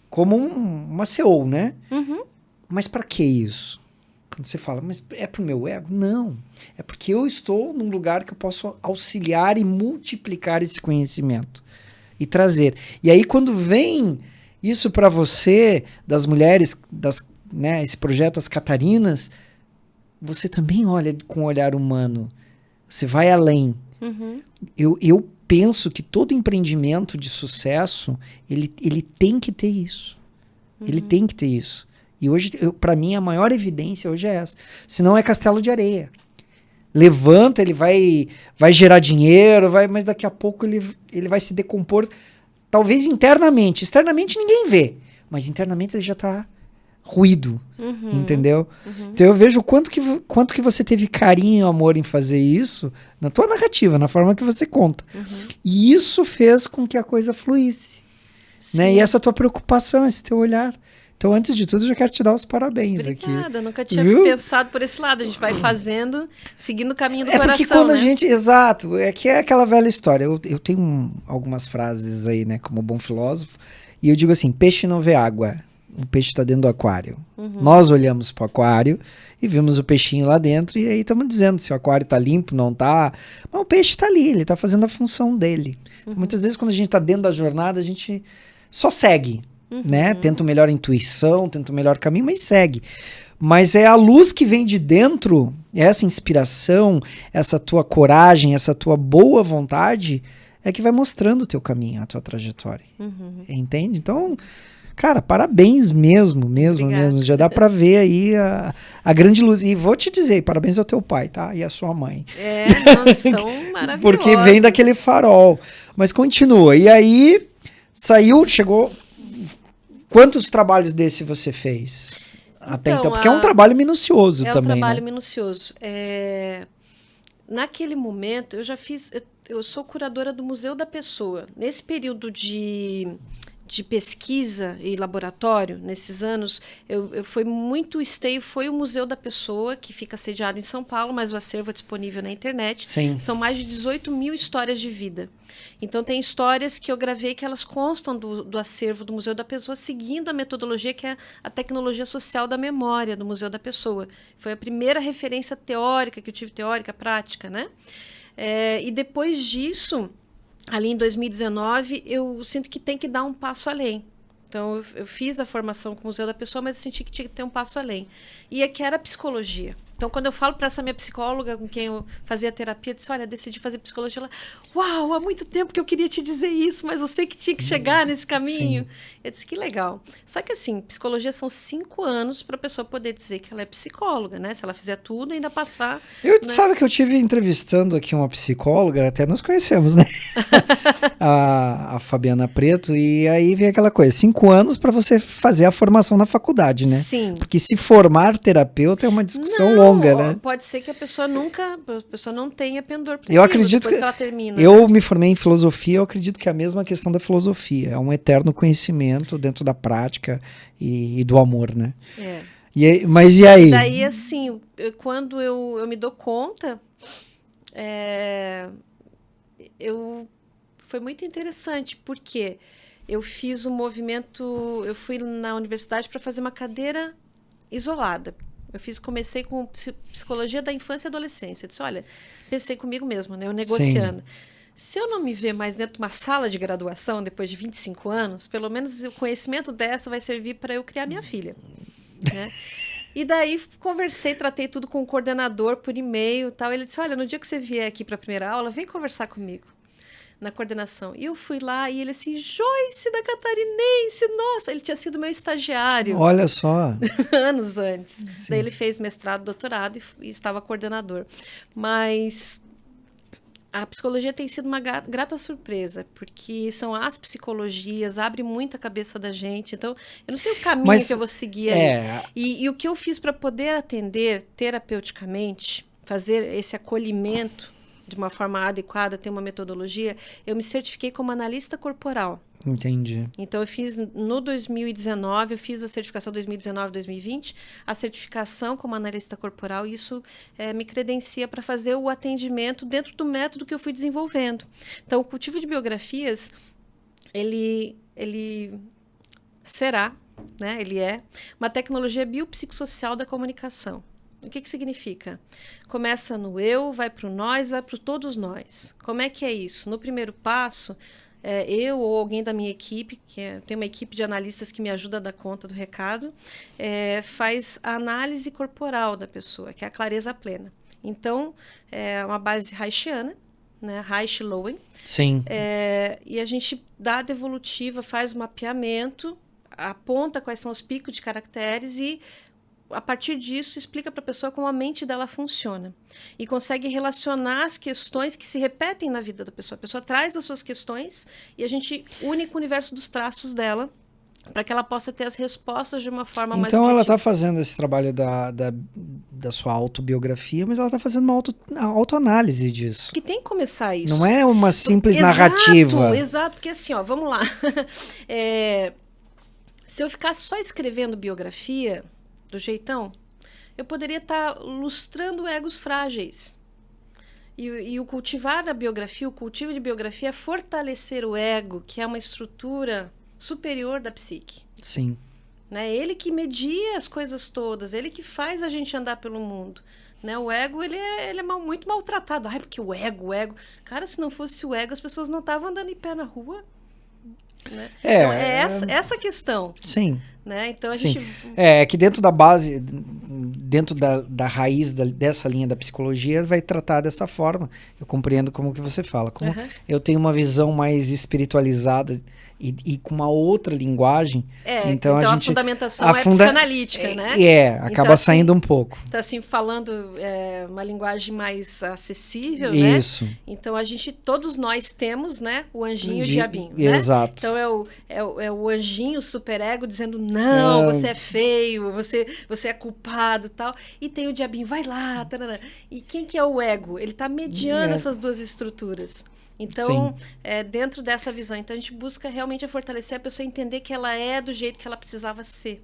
[SPEAKER 1] como uma CEO, né?
[SPEAKER 2] Uhum.
[SPEAKER 1] Mas para que isso? Quando você fala, mas é pro meu ego? Não. É porque eu estou num lugar que eu posso auxiliar e multiplicar esse conhecimento. E trazer. E aí, quando vem isso para você, das mulheres, né, esse projeto As Catarinas, você também olha com um olhar humano. Você vai além.
[SPEAKER 2] Uhum.
[SPEAKER 1] Eu penso que todo empreendimento de sucesso, ele tem que ter isso. Ele tem que ter isso. E hoje, para mim, a maior evidência hoje é essa. Senão é castelo de areia. Levanta, ele vai gerar dinheiro, mas daqui a pouco ele vai se decompor, talvez internamente. Externamente ninguém vê, mas internamente ele já está ruído, entendeu? Então eu vejo quanto que você teve carinho e amor em fazer isso na tua narrativa, na forma que você conta. E isso fez com que a coisa fluísse, né? E essa tua preocupação, esse teu olhar. Então, antes de tudo, eu já quero te dar os parabéns.
[SPEAKER 2] Obrigada,
[SPEAKER 1] aqui.
[SPEAKER 2] Nunca tinha pensado por esse lado. A gente vai fazendo, seguindo o caminho do coração,
[SPEAKER 1] porque quando
[SPEAKER 2] né?
[SPEAKER 1] a gente... Exato, é que é aquela velha história. Eu tenho algumas frases aí, né, como bom filósofo, e eu digo assim, peixe não vê água, o peixe está dentro do aquário. Nós olhamos para o aquário e vimos o peixinho lá dentro, e aí estamos dizendo se o aquário está limpo, não está. Mas o peixe está ali, ele está fazendo a função dele. Então, muitas vezes, quando a gente está dentro da jornada, a gente só segue. Né? Tenta melhor intuição, tenta o melhor caminho, mas segue. Mas é a luz que vem de dentro, essa inspiração, essa tua coragem, essa tua boa vontade, é que vai mostrando o teu caminho, a tua trajetória. Entende? Então, cara, parabéns mesmo. Já dá pra ver aí a grande luz. E vou te dizer, parabéns ao teu pai, tá? E à sua mãe.
[SPEAKER 2] Não, são maravilhosos.
[SPEAKER 1] Porque vem daquele farol. Mas continua. E aí, chegou... Quantos trabalhos desse você fez até então? Porque é um trabalho minucioso também, né? É um trabalho
[SPEAKER 2] minucioso. Naquele momento, eu já fiz... Eu sou curadora do Museu da Pessoa. Nesse período de pesquisa e laboratório, nesses anos, foi muito esteio, foi o Museu da Pessoa, que fica sediado em São Paulo, mas o acervo é disponível na internet.
[SPEAKER 1] Sim.
[SPEAKER 2] São mais de 18 mil histórias de vida. Então, tem histórias que eu gravei que elas constam do acervo do Museu da Pessoa, seguindo a metodologia que é a tecnologia social da memória do Museu da Pessoa. Foi a primeira referência teórica que eu tive, teórica, prática, né? E depois disso... Ali em 2019, eu sinto que tem que dar um passo além. Então, eu fiz a formação com o Museu da Pessoa, mas eu senti que tinha que ter um passo além. E é que era a psicologia. Então, quando eu falo para essa minha psicóloga com quem eu fazia terapia, eu disse, olha, decidi fazer psicologia. Ela, uau, há muito tempo que eu queria te dizer isso, mas eu sei que tinha que chegar nesse caminho. Sim. Eu disse, que legal. Só que assim, psicologia são 5 anos para a pessoa poder dizer que ela é psicóloga, né? Se ela fizer tudo, ainda passar...
[SPEAKER 1] Sabe que eu tive entrevistando aqui uma psicóloga, até nos conhecemos, né? a Fabiana Preto, e aí vem aquela coisa, 5 anos para você fazer a formação na faculdade, né?
[SPEAKER 2] Sim.
[SPEAKER 1] Porque se formar terapeuta é uma discussão longa, né?
[SPEAKER 2] Pode ser que a pessoa não tenha pendor para
[SPEAKER 1] eu acredito
[SPEAKER 2] depois que ela termina.
[SPEAKER 1] Eu me formei em filosofia, eu acredito que é a mesma questão da filosofia, é um eterno conhecimento dentro da prática e do amor, né? Mas e aí?
[SPEAKER 2] Daí, assim, quando eu me dou conta, foi muito interessante, porque eu fiz um movimento, eu fui na universidade para fazer uma cadeira isolada. Comecei com psicologia da infância e adolescência. Eu disse, olha, pensei comigo mesmo, né? Eu negociando. Sim. Se eu não me ver mais dentro de uma sala de graduação, depois de 25 anos, pelo menos o conhecimento dessa vai servir para eu criar minha filha. Né? E daí conversei, tratei tudo com o coordenador por e-mail e tal. Ele disse, olha, no dia que você vier aqui para a primeira aula, vem conversar comigo na coordenação. E eu fui lá e ele assim, Joyce da Catarinense, nossa, ele tinha sido meu estagiário.
[SPEAKER 1] Olha só.
[SPEAKER 2] Anos antes.
[SPEAKER 1] Sim.
[SPEAKER 2] Daí ele fez mestrado, doutorado e estava coordenador. Mas a psicologia tem sido uma grata surpresa, porque são as psicologias, abre muito a cabeça da gente. Então, eu não sei o caminho que eu vou seguir ali. E o que eu fiz para poder atender terapeuticamente, fazer esse acolhimento de uma forma adequada, ter uma metodologia, eu me certifiquei como analista corporal.
[SPEAKER 1] Entendi.
[SPEAKER 2] Então, eu fiz no 2019, eu fiz a certificação 2019-2020, a certificação como analista corporal, e isso me credencia para fazer o atendimento dentro do método que eu fui desenvolvendo. Então, o cultivo de biografias, ele será, né, ele é uma tecnologia biopsicossocial da comunicação. O que significa? Começa no eu, vai para o nós, vai para o todos nós. Como é que é isso? No primeiro passo, eu ou alguém da minha equipe, tem uma equipe de analistas que me ajuda a dar conta do recado, faz a análise corporal da pessoa, que é a clareza plena. Então, é uma base reichiana, né, Reich-Lowen.
[SPEAKER 1] Sim.
[SPEAKER 2] E a gente dá a devolutiva, faz o mapeamento, aponta quais são os picos de caracteres e a partir disso, explica para a pessoa como a mente dela funciona. E consegue relacionar as questões que se repetem na vida da pessoa. A pessoa traz as suas questões e a gente une com o universo dos traços dela para que ela possa ter as respostas de uma forma mais
[SPEAKER 1] Então ela
[SPEAKER 2] objetiva.
[SPEAKER 1] está fazendo esse trabalho da sua autobiografia, mas ela está fazendo uma autoanálise disso.
[SPEAKER 2] Que tem que começar isso.
[SPEAKER 1] Não é uma simples narrativa.
[SPEAKER 2] Exato, porque assim, ó, vamos lá. Se eu ficar só escrevendo biografia do jeitão, eu poderia estar lustrando egos frágeis. E o cultivar a biografia, o cultivo de biografia é fortalecer o ego, que é uma estrutura superior da psique.
[SPEAKER 1] Sim.
[SPEAKER 2] Né? Ele que media as coisas todas, ele que faz a gente andar pelo mundo. Né? O ego, ele é muito maltratado. Ai, porque o ego... Cara, se não fosse o ego, as pessoas não estavam andando em pé na rua. Né? Então, essa questão.
[SPEAKER 1] Sim.
[SPEAKER 2] Né? Então, a
[SPEAKER 1] Sim.
[SPEAKER 2] gente...
[SPEAKER 1] É que dentro da base, dentro da raiz dessa linha da psicologia, vai tratar dessa forma. Eu compreendo como que você fala. Como eu tenho uma visão mais espiritualizada e com uma outra linguagem. Então a gente,
[SPEAKER 2] fundamentação é psicanalítica, né?
[SPEAKER 1] Acaba
[SPEAKER 2] então,
[SPEAKER 1] saindo um pouco.
[SPEAKER 2] Então, assim, falando uma linguagem mais acessível,
[SPEAKER 1] Isso.
[SPEAKER 2] né? Então, todos nós temos, né, o anjinho e o diabinho,
[SPEAKER 1] Exato.
[SPEAKER 2] né? Então, é o anjinho, o superego, dizendo, não, você é feio, você é culpado e tal. E tem o diabinho, vai lá, tarará. E quem que é o ego? Ele está mediando essas duas estruturas. Então, dentro dessa visão, então a gente busca realmente fortalecer a pessoa, entender que ela é do jeito que ela precisava ser.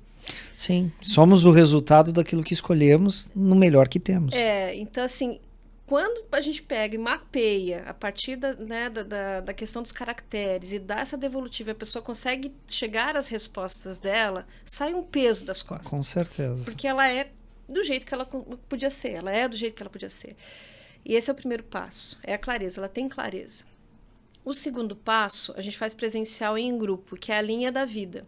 [SPEAKER 1] Sim, somos o resultado daquilo que escolhemos no melhor que temos.
[SPEAKER 2] Então assim, quando a gente pega e mapeia a partir da questão dos caracteres e dá essa devolutiva, a pessoa consegue chegar às respostas dela, sai um peso das costas.
[SPEAKER 1] Com certeza.
[SPEAKER 2] Porque ela é do jeito que ela podia ser, ela é do jeito que ela podia ser. E esse é o primeiro passo, é a clareza, ela tem clareza. O segundo passo, a gente faz presencial em grupo, que é a linha da vida.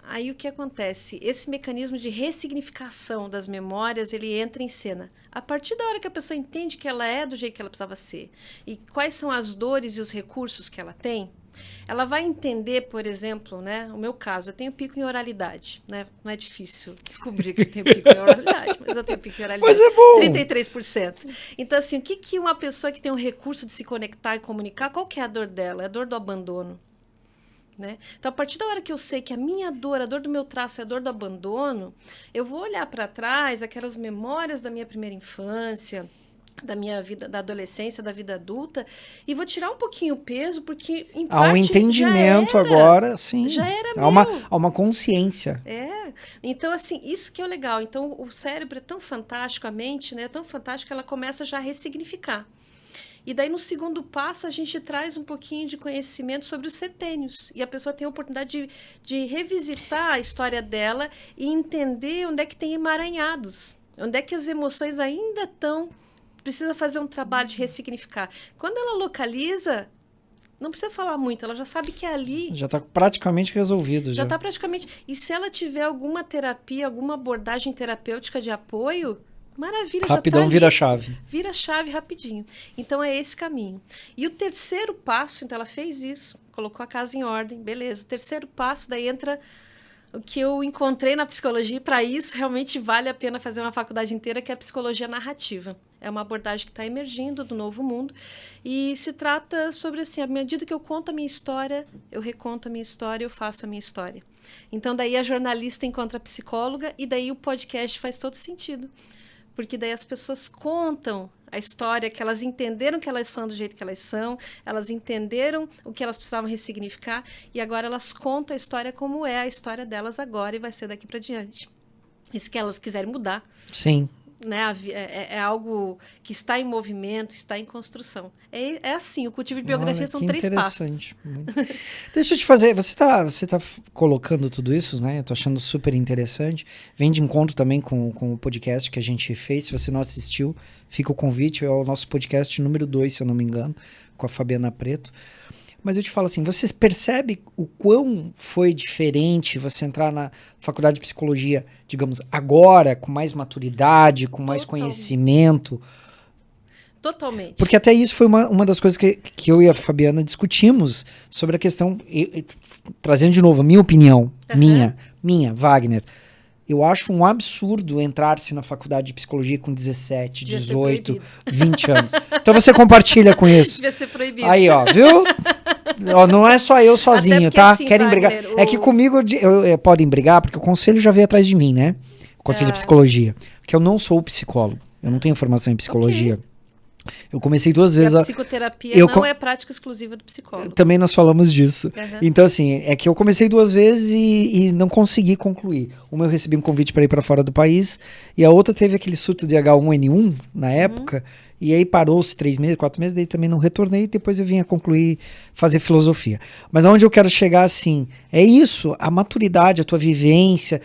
[SPEAKER 2] Aí o que acontece? Esse mecanismo de ressignificação das memórias, ele entra em cena. A partir da hora que a pessoa entende que ela é do jeito que ela precisava ser, e quais são as dores e os recursos que ela tem, ela vai entender, por exemplo, né, o meu caso, eu tenho pico em oralidade, né? Não é difícil descobrir que eu tenho pico em oralidade, mas eu tenho pico em oralidade.
[SPEAKER 1] Mas é bom!
[SPEAKER 2] 33%. Então, assim, o que uma pessoa que tem um recurso de se conectar e comunicar, qual que é a dor dela? É a dor do abandono. Né? Então, a partir da hora que eu sei que a minha dor, a dor do meu traço é a dor do abandono, eu vou olhar para trás aquelas memórias da minha primeira infância, da minha vida, da adolescência, da vida adulta, e vou tirar um pouquinho o peso, porque em parte
[SPEAKER 1] há um entendimento agora, sim.
[SPEAKER 2] Já era
[SPEAKER 1] há uma consciência.
[SPEAKER 2] Então, assim, isso que é o legal. Então, o cérebro é tão fantástico, a mente, né, é tão fantástica, ela começa já a ressignificar. E daí, no segundo passo, a gente traz um pouquinho de conhecimento sobre os setênios. E a pessoa tem a oportunidade de revisitar a história dela e entender onde é que tem emaranhados. Onde é que as emoções ainda estão... Precisa fazer um trabalho de ressignificar. Quando ela localiza, não precisa falar muito, ela já sabe que é ali...
[SPEAKER 1] Já está praticamente resolvido.
[SPEAKER 2] Já está praticamente... E se ela tiver alguma terapia, alguma abordagem terapêutica de apoio... Maravilha,
[SPEAKER 1] rapidão,
[SPEAKER 2] já tá
[SPEAKER 1] vira a chave.
[SPEAKER 2] Vira a chave rapidinho. Então, é esse caminho. E o terceiro passo, então, ela fez isso, colocou a casa em ordem, beleza. O terceiro passo, daí entra o que eu encontrei na psicologia, e para isso, realmente vale a pena fazer uma faculdade inteira, que é a psicologia narrativa. É uma abordagem que está emergindo do novo mundo e se trata sobre, assim, à medida que eu conto a minha história, eu reconto a minha história, eu faço a minha história. Então, daí a jornalista encontra a psicóloga e daí o podcast faz todo sentido. Porque daí as pessoas contam a história, que elas entenderam que elas são do jeito que elas são, elas entenderam o que elas precisavam ressignificar, e agora elas contam a história como é a história delas agora e vai ser daqui para diante. E se elas quiserem mudar.
[SPEAKER 1] Sim.
[SPEAKER 2] Né, é algo que está em movimento, está em construção. É assim, o cultivo de biografia são 3 passos.
[SPEAKER 1] Deixa eu te fazer, você tá colocando tudo isso, né? Eu tô achando super interessante. Vem de encontro também com o podcast que a gente fez. Se você não assistiu, fica o convite. É o nosso podcast número 2, se eu não me engano, com a Fabiana Preto. Mas eu te falo assim, você percebe o quão foi diferente você entrar na faculdade de psicologia, digamos, agora, com mais maturidade, com mais conhecimento?
[SPEAKER 2] Totalmente.
[SPEAKER 1] Porque até isso foi uma das coisas que eu e a Fabiana discutimos sobre a questão, trazendo de novo a minha opinião, minha, Wagner. Eu acho um absurdo entrar-se na faculdade de psicologia com 17, 18, 20 anos. Então você compartilha com isso.
[SPEAKER 2] Devia ser proibido.
[SPEAKER 1] Aí, ó, viu? Ó, não é só eu sozinho,
[SPEAKER 2] porque,
[SPEAKER 1] tá?
[SPEAKER 2] assim,
[SPEAKER 1] Querem
[SPEAKER 2] Wagner,
[SPEAKER 1] brigar. É que comigo podem brigar, porque o conselho já veio atrás de mim, né? O conselho de psicologia. Porque eu não sou psicólogo. Eu não tenho formação em psicologia.
[SPEAKER 2] Okay.
[SPEAKER 1] Eu comecei 2 vezes
[SPEAKER 2] a psicoterapia não é prática exclusiva do psicólogo.
[SPEAKER 1] Também nós falamos disso. Então, assim, é que eu comecei 2 vezes e não consegui concluir. Uma eu recebi um convite para ir para fora do país, e a outra teve aquele surto de H1N1 na época, e aí parou-se 3 meses, 4 meses, daí também não retornei, e depois eu vim a concluir, fazer filosofia. Mas aonde eu quero chegar, assim, é isso, a maturidade, a tua vivência...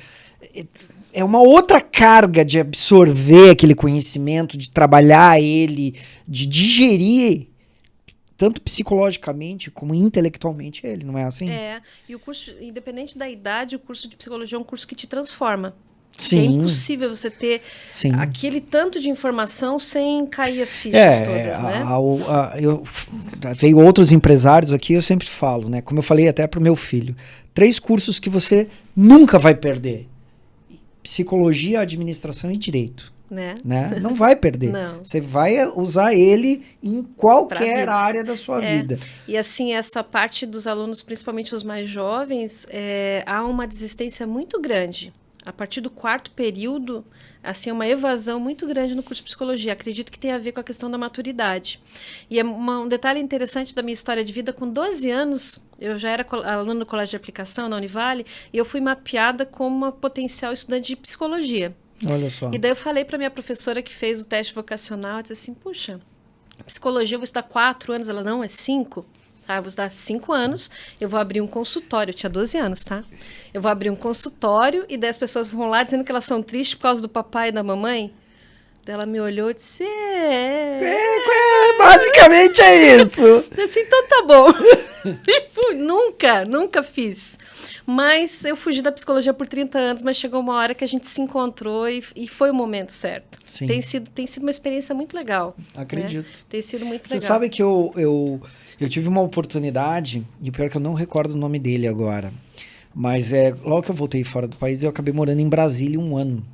[SPEAKER 1] É uma outra carga de absorver aquele conhecimento, de trabalhar ele, de digerir, tanto psicologicamente como intelectualmente ele, não é assim?
[SPEAKER 2] E o curso, independente da idade, o curso de psicologia é um curso que te transforma.
[SPEAKER 1] Sim.
[SPEAKER 2] É impossível você ter aquele tanto de informação sem cair as fichas todas, né?
[SPEAKER 1] Veio outros empresários aqui, eu sempre falo, né? Como eu falei até pro meu filho, 3 cursos que você nunca vai perder. Psicologia, administração e direito. Né? Não vai perder.
[SPEAKER 2] Não.
[SPEAKER 1] Você vai usar ele em qualquer área da sua vida.
[SPEAKER 2] E assim, essa parte dos alunos, principalmente os mais jovens, há uma desistência muito grande. A partir do 4º período, assim, uma evasão muito grande no curso de psicologia. Acredito que tem a ver com a questão da maturidade. E um detalhe interessante da minha história de vida, com 12 anos, eu já era aluna do colégio de aplicação na Univale, e eu fui mapeada como uma potencial estudante de psicologia.
[SPEAKER 1] Olha só.
[SPEAKER 2] E daí eu falei para minha professora que fez o teste vocacional, eu disse assim, puxa, psicologia eu vou estudar 4 anos, ela não, é 5. Tá, eu vou estudar 5 anos, eu vou abrir um consultório, eu tinha 12 anos, tá? Eu vou abrir um consultório e daí as pessoas vão lá dizendo que elas são tristes por causa do papai e da mamãe. Daí ela me olhou e disse,
[SPEAKER 1] basicamente é isso.
[SPEAKER 2] Eu disse, então tá bom. E fui, nunca fiz. Mas eu fugi da psicologia por 30 anos, mas chegou uma hora que a gente se encontrou e foi o momento certo.
[SPEAKER 1] Sim.
[SPEAKER 2] Tem sido uma experiência muito legal.
[SPEAKER 1] Acredito.
[SPEAKER 2] Né? Tem sido muito legal.
[SPEAKER 1] Você sabe que eu tive uma oportunidade, e o pior é que eu não recordo o nome dele agora, mas logo que eu voltei fora do país, eu acabei morando em Brasília 1 ano.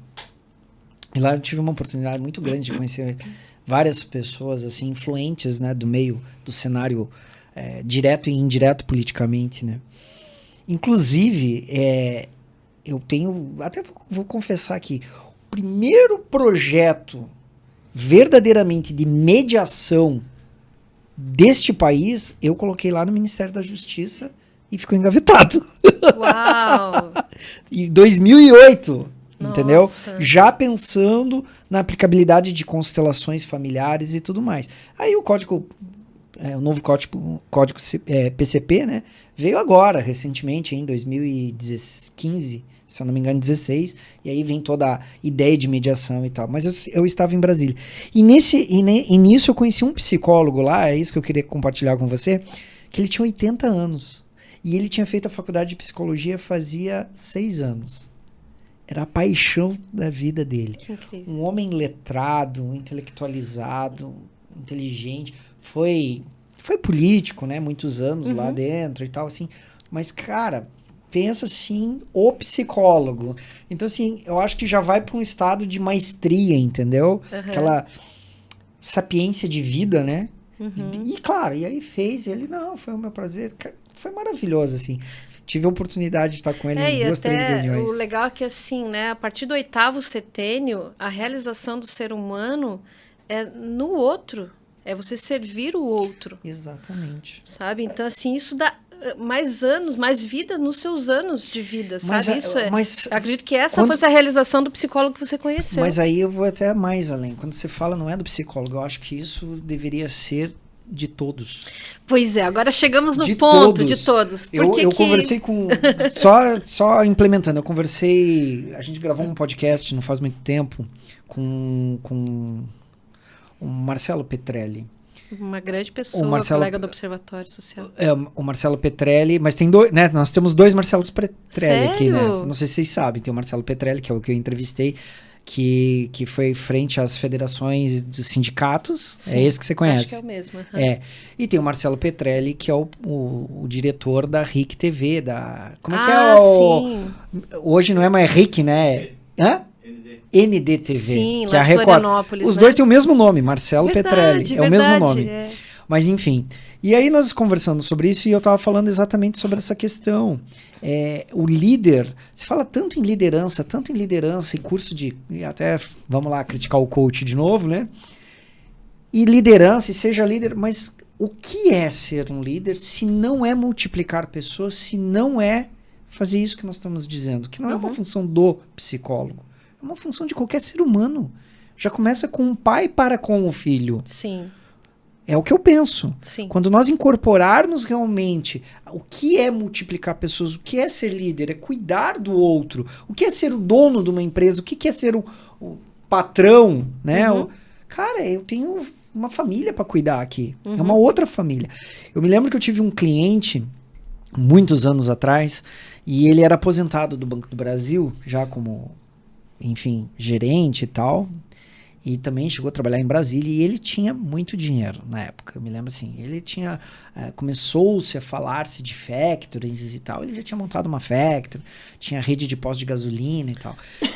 [SPEAKER 1] E lá eu tive uma oportunidade muito grande de conhecer várias pessoas assim influentes, né, do meio, do cenário direto e indireto politicamente, né? Inclusive, eu tenho, até vou confessar aqui, o primeiro projeto verdadeiramente de mediação deste país, eu coloquei lá no Ministério da Justiça e ficou engavetado.
[SPEAKER 2] Uau!
[SPEAKER 1] Em 2008, entendeu?
[SPEAKER 2] Nossa.
[SPEAKER 1] Já pensando na aplicabilidade de constelações familiares e tudo mais. Aí o código, o novo código PCP, né, veio agora, recentemente, em 2015, se eu não me engano, 16, e aí vem toda a ideia de mediação e tal. Mas eu estava em Brasília. E nisso eu conheci um psicólogo lá, é isso que eu queria compartilhar com você, que ele tinha 80 anos. E ele tinha feito a faculdade de psicologia fazia 6 anos. Era a paixão da vida dele.
[SPEAKER 2] Que incrível.
[SPEAKER 1] Um homem letrado, intelectualizado, inteligente. Foi político, né? Muitos anos lá dentro e tal, assim. Mas, cara, pensa assim, o psicólogo. Então, assim, eu acho que já vai para um estado de maestria, entendeu? Aquela sapiência de vida, né? E claro, e aí foi o meu prazer. Foi maravilhoso, assim. Tive a oportunidade de estar com ele em 2, 3 reuniões.
[SPEAKER 2] O legal é que, assim, né, a partir do 8º setênio, a realização do ser humano é no outro. É você servir o outro.
[SPEAKER 1] Exatamente.
[SPEAKER 2] Sabe? Então, assim, isso dá mais anos, mais vida nos seus anos de vida, sabe? Eu acredito que essa foi a realização do psicólogo que você conheceu.
[SPEAKER 1] Mas aí eu vou até mais além. Quando você fala não é do psicólogo, eu acho que isso deveria ser de todos.
[SPEAKER 2] Pois é, agora chegamos no ponto de todos.
[SPEAKER 1] Eu conversei com... só implementando, a gente gravou um podcast não faz muito tempo com o Marcelo Petrelli.
[SPEAKER 2] Uma grande pessoa, colega do Observatório Social.
[SPEAKER 1] O Marcelo Petrelli, mas tem 2, né? Nós temos 2 Marcelos Petrelli aqui, né? Não sei se vocês sabem, tem o Marcelo Petrelli, que é o que eu entrevistei, que foi frente às federações dos sindicatos. Sim, é esse que você conhece?
[SPEAKER 2] Acho que é o mesmo.
[SPEAKER 1] E tem o Marcelo Petrelli, que é o diretor da RIC TV, como é que
[SPEAKER 2] é sim.
[SPEAKER 1] Hoje não é mais RIC, né? NDTV.
[SPEAKER 2] Sim,
[SPEAKER 1] que
[SPEAKER 2] lá
[SPEAKER 1] é a
[SPEAKER 2] de
[SPEAKER 1] Record.
[SPEAKER 2] Florianópolis,
[SPEAKER 1] Os dois têm o mesmo nome, Marcelo Petrelli. É o mesmo nome. Mas enfim. E aí nós conversando sobre isso e eu estava falando exatamente sobre essa questão. O líder, se fala tanto em liderança e curso de... E até, vamos lá, criticar o coach de novo, né? E liderança, e seja líder, mas o que é ser um líder se não é multiplicar pessoas, se não é fazer isso que nós estamos dizendo? Que não é uma função do psicólogo, é uma função de qualquer ser humano. Já começa com o pai para com o filho.
[SPEAKER 2] Sim.
[SPEAKER 1] É o que eu penso.
[SPEAKER 2] Sim.
[SPEAKER 1] Quando nós incorporarmos realmente o que é multiplicar pessoas, o que é ser líder, é cuidar do outro, o que é ser o dono de uma empresa, o que é ser o patrão, né? Cara, eu tenho uma família para cuidar aqui. É uma outra família. Eu me lembro que eu tive um cliente, muitos anos atrás, e ele era aposentado do Banco do Brasil, já como, enfim, gerente e tal. E também chegou a trabalhar em Brasília e ele tinha muito dinheiro na época. Eu me lembro assim, ele tinha... começou-se a falar-se de factories e tal. Ele já tinha montado uma factory, tinha rede de postos de gasolina e tal.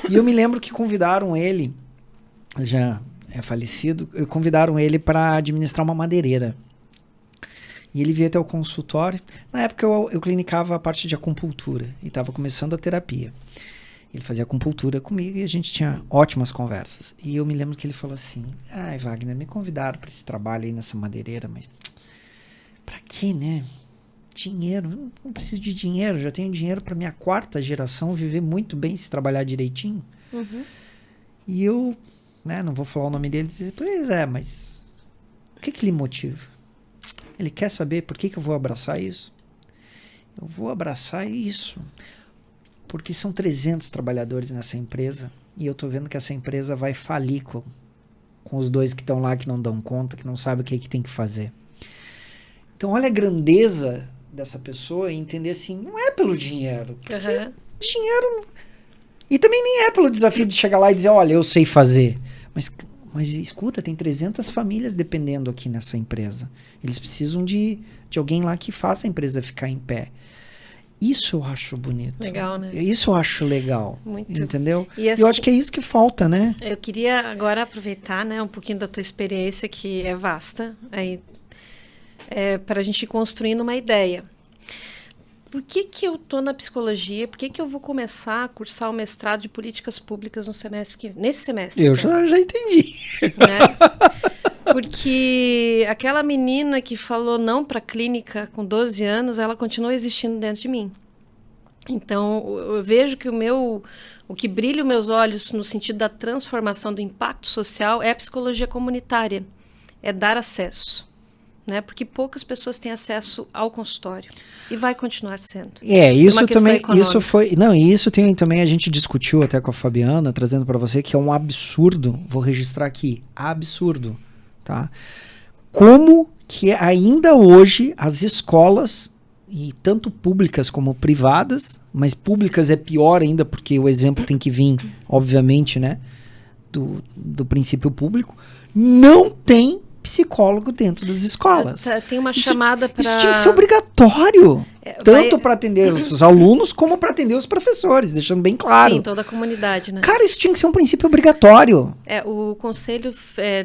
[SPEAKER 1] E eu me lembro que convidaram ele, já é falecido, convidaram ele para administrar uma madeireira. E ele veio até o consultório. Na época eu clinicava a parte de acupuntura e estava começando a terapia. Ele fazia acupuntura comigo e a gente tinha ótimas conversas. E eu me lembro que ele falou assim, ai, Wagner, me convidaram para esse trabalho aí nessa madeireira, mas pra quê, né? Dinheiro, não preciso de dinheiro, já tenho dinheiro para minha 4ª geração viver muito bem se trabalhar direitinho. E eu, né, não vou falar o nome dele, dizer, pois é, mas o que lhe motiva? Ele quer saber por que eu vou abraçar isso? Eu vou abraçar isso porque são 300 trabalhadores nessa empresa e eu tô vendo que essa empresa vai falir com os 2 que estão lá que não dão conta, que não sabem o que tem que fazer. Então olha a grandeza dessa pessoa e entender assim, não é pelo dinheiro. Dinheiro... E também nem é pelo desafio de chegar lá e dizer, olha, eu sei fazer. Mas escuta, tem 300 famílias dependendo aqui nessa empresa. Eles precisam de alguém lá que faça a empresa ficar em pé. Isso eu acho bonito.
[SPEAKER 2] Legal, né?
[SPEAKER 1] Isso eu acho legal.
[SPEAKER 2] Muito.
[SPEAKER 1] Entendeu?
[SPEAKER 2] E assim,
[SPEAKER 1] eu acho que é isso que falta, né?
[SPEAKER 2] Eu queria agora aproveitar, né, um pouquinho da tua experiência, que é vasta, aí, para a gente ir construindo uma ideia. Por que eu estou na psicologia? Por que eu vou começar a cursar o mestrado de políticas públicas nesse semestre?
[SPEAKER 1] Eu já entendi.
[SPEAKER 2] Né? Porque aquela menina que falou não para a clínica com 12 anos, ela continua existindo dentro de mim. Então, eu vejo que o que brilha os meus olhos no sentido da transformação do impacto social é a psicologia comunitária, é dar acesso. Né? Porque poucas pessoas têm acesso ao consultório e vai continuar sendo.
[SPEAKER 1] Isso também, isso foi, não, e isso tem também, a gente discutiu até com a Fabiana, trazendo para você que é um absurdo, vou registrar aqui, absurdo, tá? Como que ainda hoje as escolas, e tanto públicas como privadas, mas públicas é pior ainda porque o exemplo tem que vir, obviamente, né, do princípio público, não tem psicólogo dentro das escolas.
[SPEAKER 2] Tem uma chamada para...
[SPEAKER 1] Isso tinha que ser obrigatório. Tanto para atender os alunos como para atender os professores, deixando bem claro.
[SPEAKER 2] Sim, toda a comunidade, né?
[SPEAKER 1] Cara, isso tinha que ser um princípio obrigatório.
[SPEAKER 2] O Conselho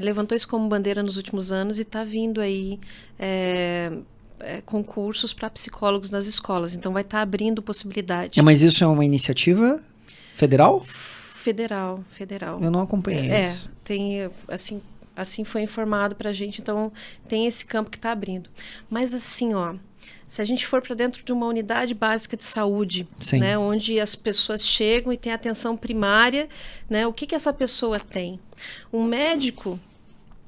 [SPEAKER 2] levantou isso como bandeira nos últimos anos e está vindo aí concursos para psicólogos nas escolas. Então vai estar abrindo possibilidade.
[SPEAKER 1] Mas isso é uma iniciativa federal?
[SPEAKER 2] Federal.
[SPEAKER 1] Eu não acompanhei isso.
[SPEAKER 2] Tem, assim foi informado para a gente, então tem esse campo que está abrindo. Mas assim, se a gente for para dentro de uma unidade básica de saúde, né, onde as pessoas chegam e tem atenção primária, né, o que essa pessoa tem? Um médico,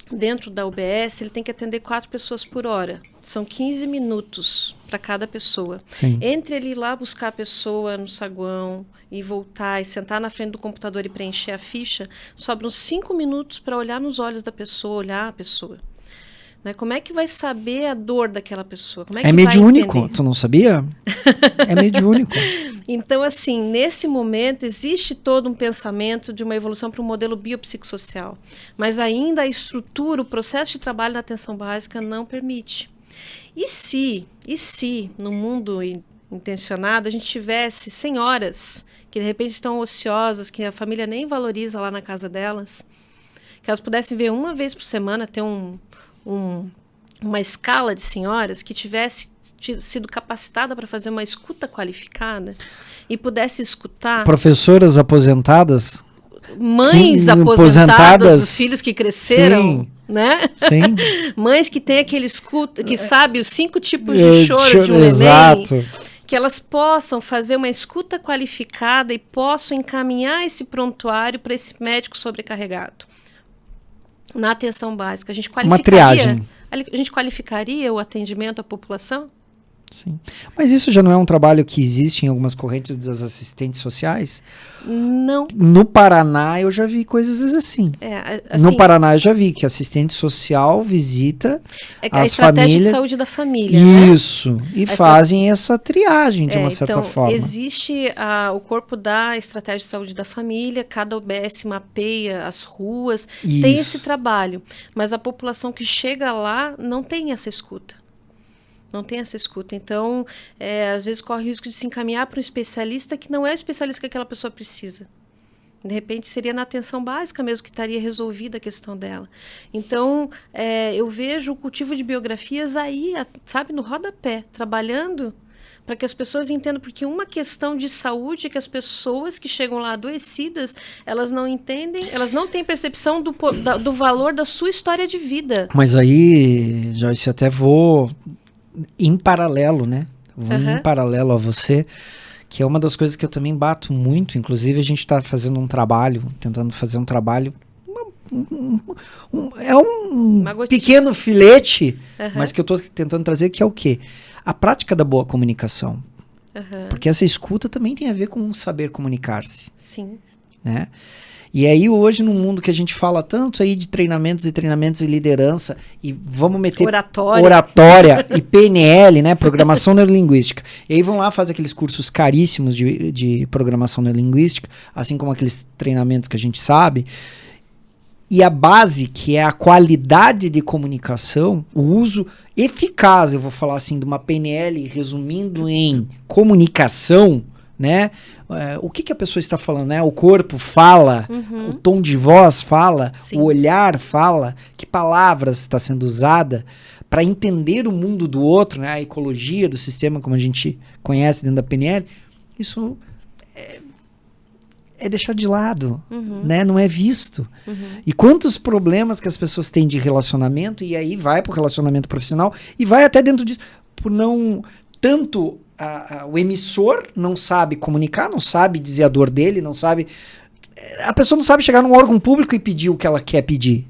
[SPEAKER 2] dentro da UBS, ele tem que atender 4 pessoas por hora. São 15 minutos para cada pessoa.
[SPEAKER 1] Sim.
[SPEAKER 2] Entre ele ir lá buscar a pessoa no saguão e voltar e sentar na frente do computador e preencher a ficha, sobram 5 minutos para olhar nos olhos da pessoa, olhar a pessoa. Né? Como é que vai saber a dor daquela pessoa? Como é que
[SPEAKER 1] mediúnico, tu não sabia? É mediúnico.
[SPEAKER 2] Então, assim, nesse momento existe todo um pensamento de uma evolução para um modelo biopsicossocial, mas ainda a estrutura, o processo de trabalho na atenção básica não permite. E se no mundo intencionado a gente tivesse senhoras que de repente estão ociosas, que a família nem valoriza lá na casa delas, que elas pudessem ver uma vez por semana, ter um uma escala de senhoras que tivesse sido capacitada para fazer uma escuta qualificada e pudesse escutar...
[SPEAKER 1] Professoras aposentadas?
[SPEAKER 2] Mães aposentadas dos filhos que cresceram,
[SPEAKER 1] sim,
[SPEAKER 2] né?
[SPEAKER 1] Sim.
[SPEAKER 2] Mães que têm aquele escuta, que sabe os 5 tipos de choro de um
[SPEAKER 1] exato.
[SPEAKER 2] neném, que elas possam fazer uma escuta qualificada e possam encaminhar esse prontuário para esse médico sobrecarregado. Na atenção básica, a gente qualificaria o atendimento à população?
[SPEAKER 1] Sim. Mas isso já não é um trabalho que existe em algumas correntes das assistentes sociais?
[SPEAKER 2] Não.
[SPEAKER 1] No Paraná eu já vi coisas assim.
[SPEAKER 2] Assim,
[SPEAKER 1] no Paraná eu já vi que assistente social visita
[SPEAKER 2] a
[SPEAKER 1] as
[SPEAKER 2] estratégia
[SPEAKER 1] famílias,
[SPEAKER 2] de saúde da família.
[SPEAKER 1] Isso. Né? E fazem essa triagem de uma certa forma.
[SPEAKER 2] Existe o corpo da estratégia de saúde da família, cada UBS mapeia as ruas, tem esse trabalho. Mas a população que chega lá não tem essa escuta. Não tem essa escuta. Então, às vezes corre o risco de se encaminhar para um especialista que não é o especialista que aquela pessoa precisa. De repente, seria na atenção básica mesmo que estaria resolvida a questão dela. Então, eu vejo o cultivo de biografias aí, sabe, no rodapé, trabalhando para que as pessoas entendam, porque uma questão de saúde é que as pessoas que chegam lá adoecidas, elas não entendem, elas não têm percepção do valor da sua história de vida.
[SPEAKER 1] Mas aí, Joyce, até vou... em paralelo, né? Em paralelo a você, que é uma das coisas que eu também bato muito. Inclusive, a gente está fazendo um trabalho, tentando fazer um trabalho. É um pequeno filete, mas que eu estou tentando trazer, que é o quê? A prática da boa comunicação. Porque essa escuta também tem a ver com saber comunicar-se.
[SPEAKER 2] Sim.
[SPEAKER 1] Né? E aí hoje, num mundo que a gente fala tanto aí de treinamentos e liderança, e vamos meter oratória e PNL, né, programação neurolinguística. E aí vão lá fazer aqueles cursos caríssimos de programação neurolinguística, assim como aqueles treinamentos que a gente sabe. E a base, que é a qualidade de comunicação, o uso eficaz, eu vou falar assim, de uma PNL, resumindo em comunicação, né? O que a pessoa está falando, né? O corpo fala, o tom de voz fala, sim, o olhar fala, que palavras está sendo usada para entender o mundo do outro, né? A ecologia do sistema, como a gente conhece dentro da PNL, isso é deixado de lado, né? Não é visto. E quantos problemas que as pessoas têm de relacionamento, e aí vai para o relacionamento profissional, e vai até dentro disso, por não tanto... o emissor não sabe comunicar, não sabe dizer a dor dele, não sabe... A pessoa não sabe chegar num órgão público e pedir o que ela quer pedir.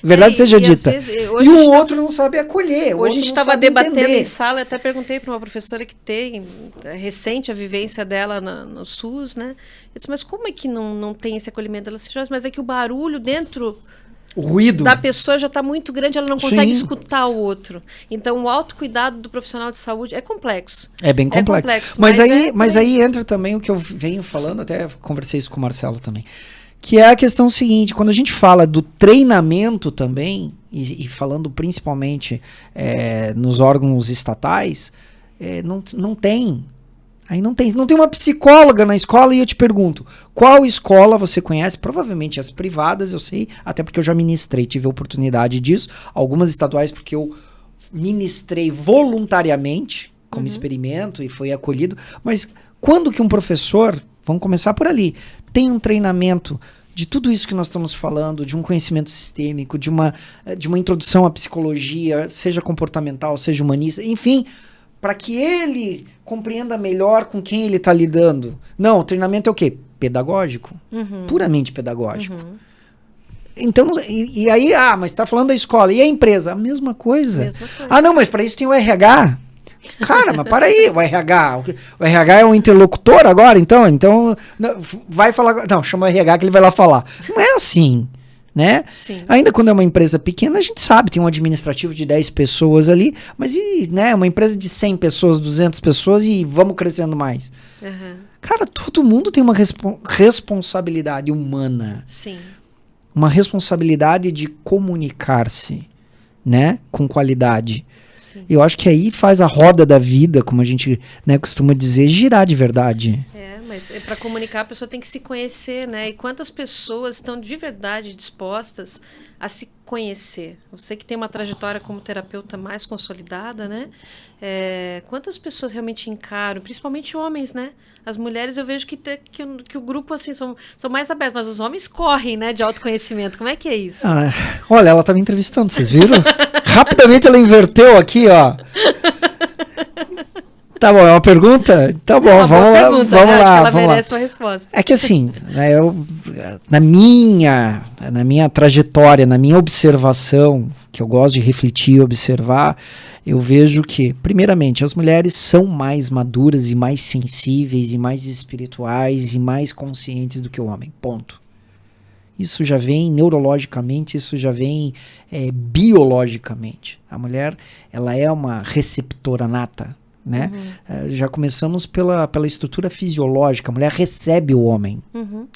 [SPEAKER 1] Verdade seja dita. E o outro não sabe acolher.
[SPEAKER 2] Hoje a gente estava debatendo em sala, eu até perguntei para uma professora que tem recente a vivência dela no SUS, né? Eu disse, mas como é que não tem esse acolhimento? Ela disse, mas é que o barulho dentro...
[SPEAKER 1] O ruído
[SPEAKER 2] da pessoa já está muito grande, ela não consegue escutar o outro. Então, o autocuidado do profissional de saúde é complexo.
[SPEAKER 1] É bem complexo. Mas aí entra também o que eu venho falando, até conversei isso com o Marcelo também, que é a questão seguinte, quando a gente fala do treinamento também, e falando principalmente nos órgãos estatais, não tem... Aí não tem uma psicóloga na escola, e eu te pergunto, qual escola você conhece? Provavelmente as privadas, eu sei, até porque eu já ministrei, tive a oportunidade disso, algumas estaduais porque eu ministrei voluntariamente, como experimento, e foi acolhido, mas quando que um professor, vamos começar por ali, tem um treinamento de tudo isso que nós estamos falando, de um conhecimento sistêmico, de uma introdução à psicologia, seja comportamental, seja humanista, enfim... para que ele compreenda melhor com quem ele está lidando. Não, o treinamento é o quê? Pedagógico. Puramente pedagógico. Então, e aí, mas está falando da escola. E a empresa? A mesma coisa. Não, mas para isso tem o RH. Cara, mas para aí, o RH é um interlocutor agora, então não, vai falar... Não, chama o RH que ele vai lá falar. Não é assim. Né? Ainda quando é uma empresa pequena, a gente sabe, tem um administrativo de 10 pessoas ali, mas uma empresa de 100 pessoas, 200 pessoas e vamos crescendo mais. Cara, todo mundo tem uma responsabilidade humana.
[SPEAKER 2] Sim.
[SPEAKER 1] Uma responsabilidade de comunicar-se, né, com qualidade. Sim. Eu acho que aí faz a roda da vida, como a gente, né, costuma dizer, girar de verdade.
[SPEAKER 2] mas para comunicar a pessoa tem que se conhecer, né? E quantas pessoas estão de verdade dispostas a se conhecer? Você que tem uma trajetória como terapeuta mais consolidada, né? Quantas pessoas realmente encaram, principalmente homens, né? As mulheres eu vejo que o grupo assim são mais abertos, mas os homens correm, né, de autoconhecimento. Como é que é isso?
[SPEAKER 1] Olha, ela tá me entrevistando, vocês viram? Rapidamente ela inverteu aqui, ó. Tá bom, é uma pergunta? Tá bom, vamos lá. Vamos lá.
[SPEAKER 2] Acho que ela merece uma resposta.
[SPEAKER 1] É que assim, né, na minha trajetória, na minha observação, que eu gosto de refletir e observar, eu vejo que, primeiramente, as mulheres são mais maduras e mais sensíveis e mais espirituais e mais conscientes do que o homem. Ponto. Isso já vem neurologicamente, isso já vem biologicamente. A mulher, ela é uma receptora nata. Né? Já começamos pela estrutura fisiológica. A mulher recebe o homem.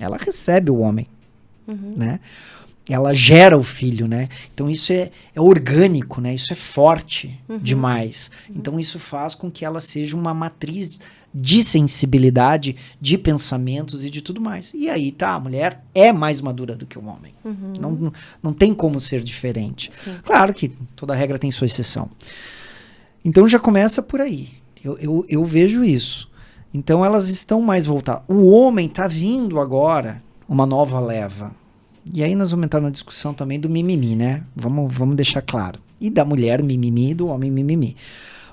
[SPEAKER 1] Ela recebe o homem. Né? Ela gera o filho, né? Então isso é orgânico, né? Isso é forte demais. Então isso faz com que ela seja uma matriz de sensibilidade, de pensamentos e de tudo mais. E aí tá, a mulher é mais madura do que o homem. Não tem como ser diferente.
[SPEAKER 2] Sim.
[SPEAKER 1] Claro que toda regra tem sua exceção. Então já começa por aí. Eu vejo isso. Então elas estão mais voltadas. O homem está vindo agora, uma nova leva. E aí nós vamos entrar na discussão também do mimimi, né? Vamos deixar claro. E da mulher mimimi e do homem mimimi.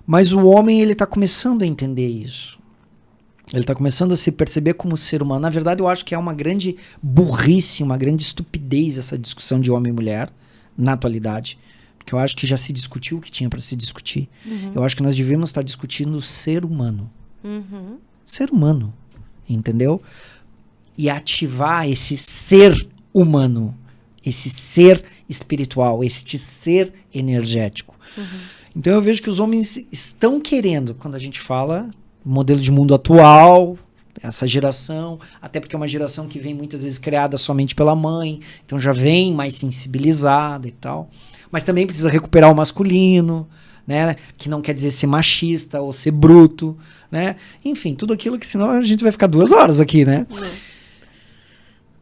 [SPEAKER 1] Mas o homem, ele está começando a entender isso. Ele está começando a se perceber como ser humano. Na verdade, eu acho que é uma grande burrice, uma grande estupidez essa discussão de homem e mulher na atualidade. Que eu acho que já se discutiu o que tinha para se discutir. Eu acho que nós devemos estar discutindo o ser humano. Ser humano, entendeu? E ativar esse ser humano, esse ser espiritual, este ser energético. Então eu vejo que os homens estão querendo, quando a gente fala modelo de mundo atual, essa geração, até porque é uma geração que vem muitas vezes criada somente pela mãe, então já vem mais sensibilizada e tal. Mas também precisa recuperar o masculino, né? Que não quer dizer ser machista ou ser bruto, né? Enfim, tudo aquilo que senão a gente vai ficar 2 horas aqui, né?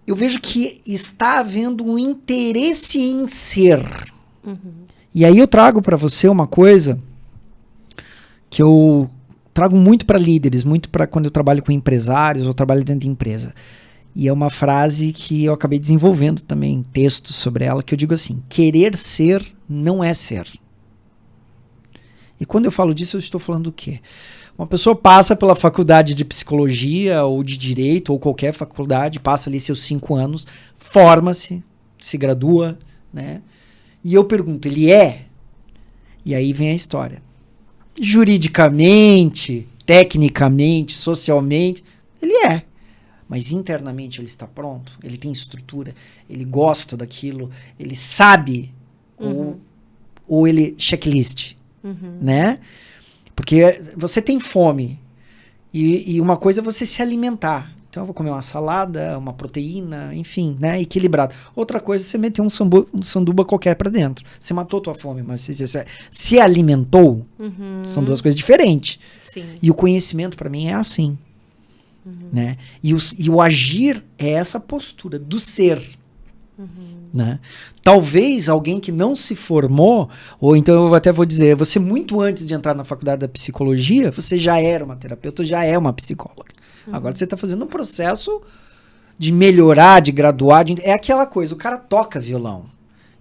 [SPEAKER 1] Eu vejo que está havendo um interesse em ser. E aí eu trago para você uma coisa que eu trago muito para líderes, muito para quando eu trabalho com empresários ou trabalho dentro de empresa. E é uma frase que eu acabei desenvolvendo também, textos sobre ela, que eu digo assim: querer ser não é ser. E quando eu falo disso, eu estou falando do quê? Uma pessoa passa pela faculdade de psicologia ou de direito ou qualquer faculdade, passa ali seus 5 anos, forma-se, se gradua, né? E eu pergunto, ele é? E aí vem a história. Juridicamente, tecnicamente, socialmente, ele é. Mas internamente ele está pronto, ele tem estrutura, ele gosta daquilo, ele sabe, ou ele checklist, né? Porque você tem fome e uma coisa é você se alimentar. Então eu vou comer uma salada, uma proteína, enfim, né? Equilibrado. Outra coisa é você meter um sanduba qualquer para dentro. Você matou tua fome, mas você se alimentou. São 2 coisas diferentes.
[SPEAKER 2] Sim.
[SPEAKER 1] E o conhecimento para mim é assim. Né? E o agir é essa postura do ser. Né? Talvez alguém que não se formou, ou então eu até vou dizer, você muito antes de entrar na faculdade da psicologia, você já era uma terapeuta, já é uma psicóloga. Agora você está fazendo um processo de melhorar, de graduar, é aquela coisa, o cara toca violão.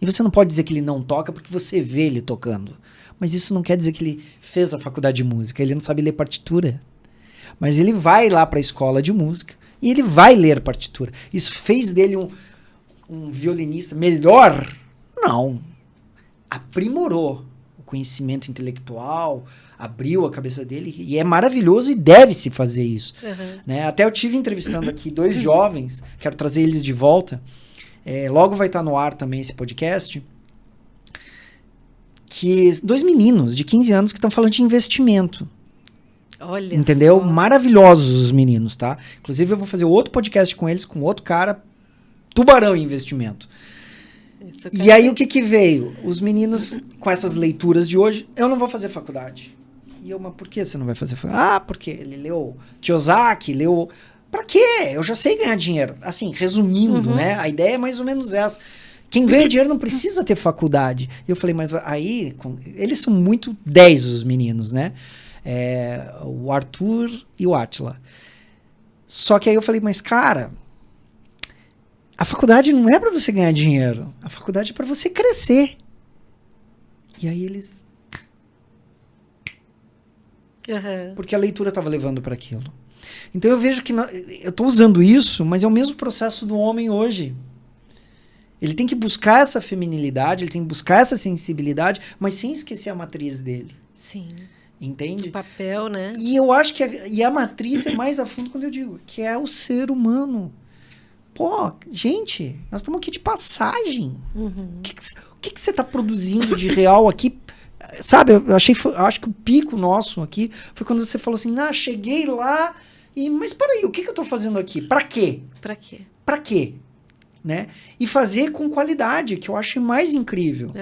[SPEAKER 1] E você não pode dizer que ele não toca porque você vê ele tocando. Mas isso não quer dizer que ele fez a faculdade de música, ele não sabe ler partitura. Mas ele vai lá para a escola de música e ele vai ler partitura. Isso fez dele um violinista melhor? Não. Aprimorou o conhecimento intelectual, abriu a cabeça dele e é maravilhoso e deve-se fazer isso. Né? Até eu tive entrevistando aqui 2 jovens, quero trazer eles de volta. Logo vai estar no ar também esse podcast. Que 2 meninos de 15 anos que estão falando de investimento.
[SPEAKER 2] Olha,
[SPEAKER 1] entendeu?
[SPEAKER 2] só.
[SPEAKER 1] Maravilhosos os meninos, tá? Inclusive eu vou fazer outro podcast com eles, com outro cara, tubarão em investimento. E aí o que veio? Os meninos com essas leituras de hoje, eu não vou fazer faculdade. E eu, mas por que você não vai fazer faculdade? Ah, porque ele leu Kiyosaki, leu... Pra quê? Eu já sei ganhar dinheiro. Assim, resumindo, né? A ideia é mais ou menos essa. Quem ganha dinheiro não precisa ter faculdade. Eu falei, mas aí... Eles são muito 10 os meninos, né? O Arthur e o Átila. Só que aí eu falei, mas cara... A faculdade não é pra você ganhar dinheiro. A faculdade é pra você crescer. E aí eles... Porque a leitura estava levando para aquilo. Então eu vejo que... eu estou usando isso, mas é o mesmo processo do homem hoje. Ele tem que buscar essa feminilidade, ele tem que buscar essa sensibilidade, mas sem esquecer a matriz dele.
[SPEAKER 2] Sim.
[SPEAKER 1] Entende?
[SPEAKER 2] O papel, né?
[SPEAKER 1] E eu acho que a matriz é mais a fundo quando eu digo, que é o ser humano. Pô, gente, nós estamos aqui de passagem. O que você está produzindo de real aqui? Sabe, eu acho que o pico nosso aqui foi quando você falou assim, cheguei lá, mas peraí, o que eu estou fazendo aqui? Pra quê?
[SPEAKER 2] Pra quê?
[SPEAKER 1] Pra quê? Né? E fazer com qualidade, que eu acho mais incrível.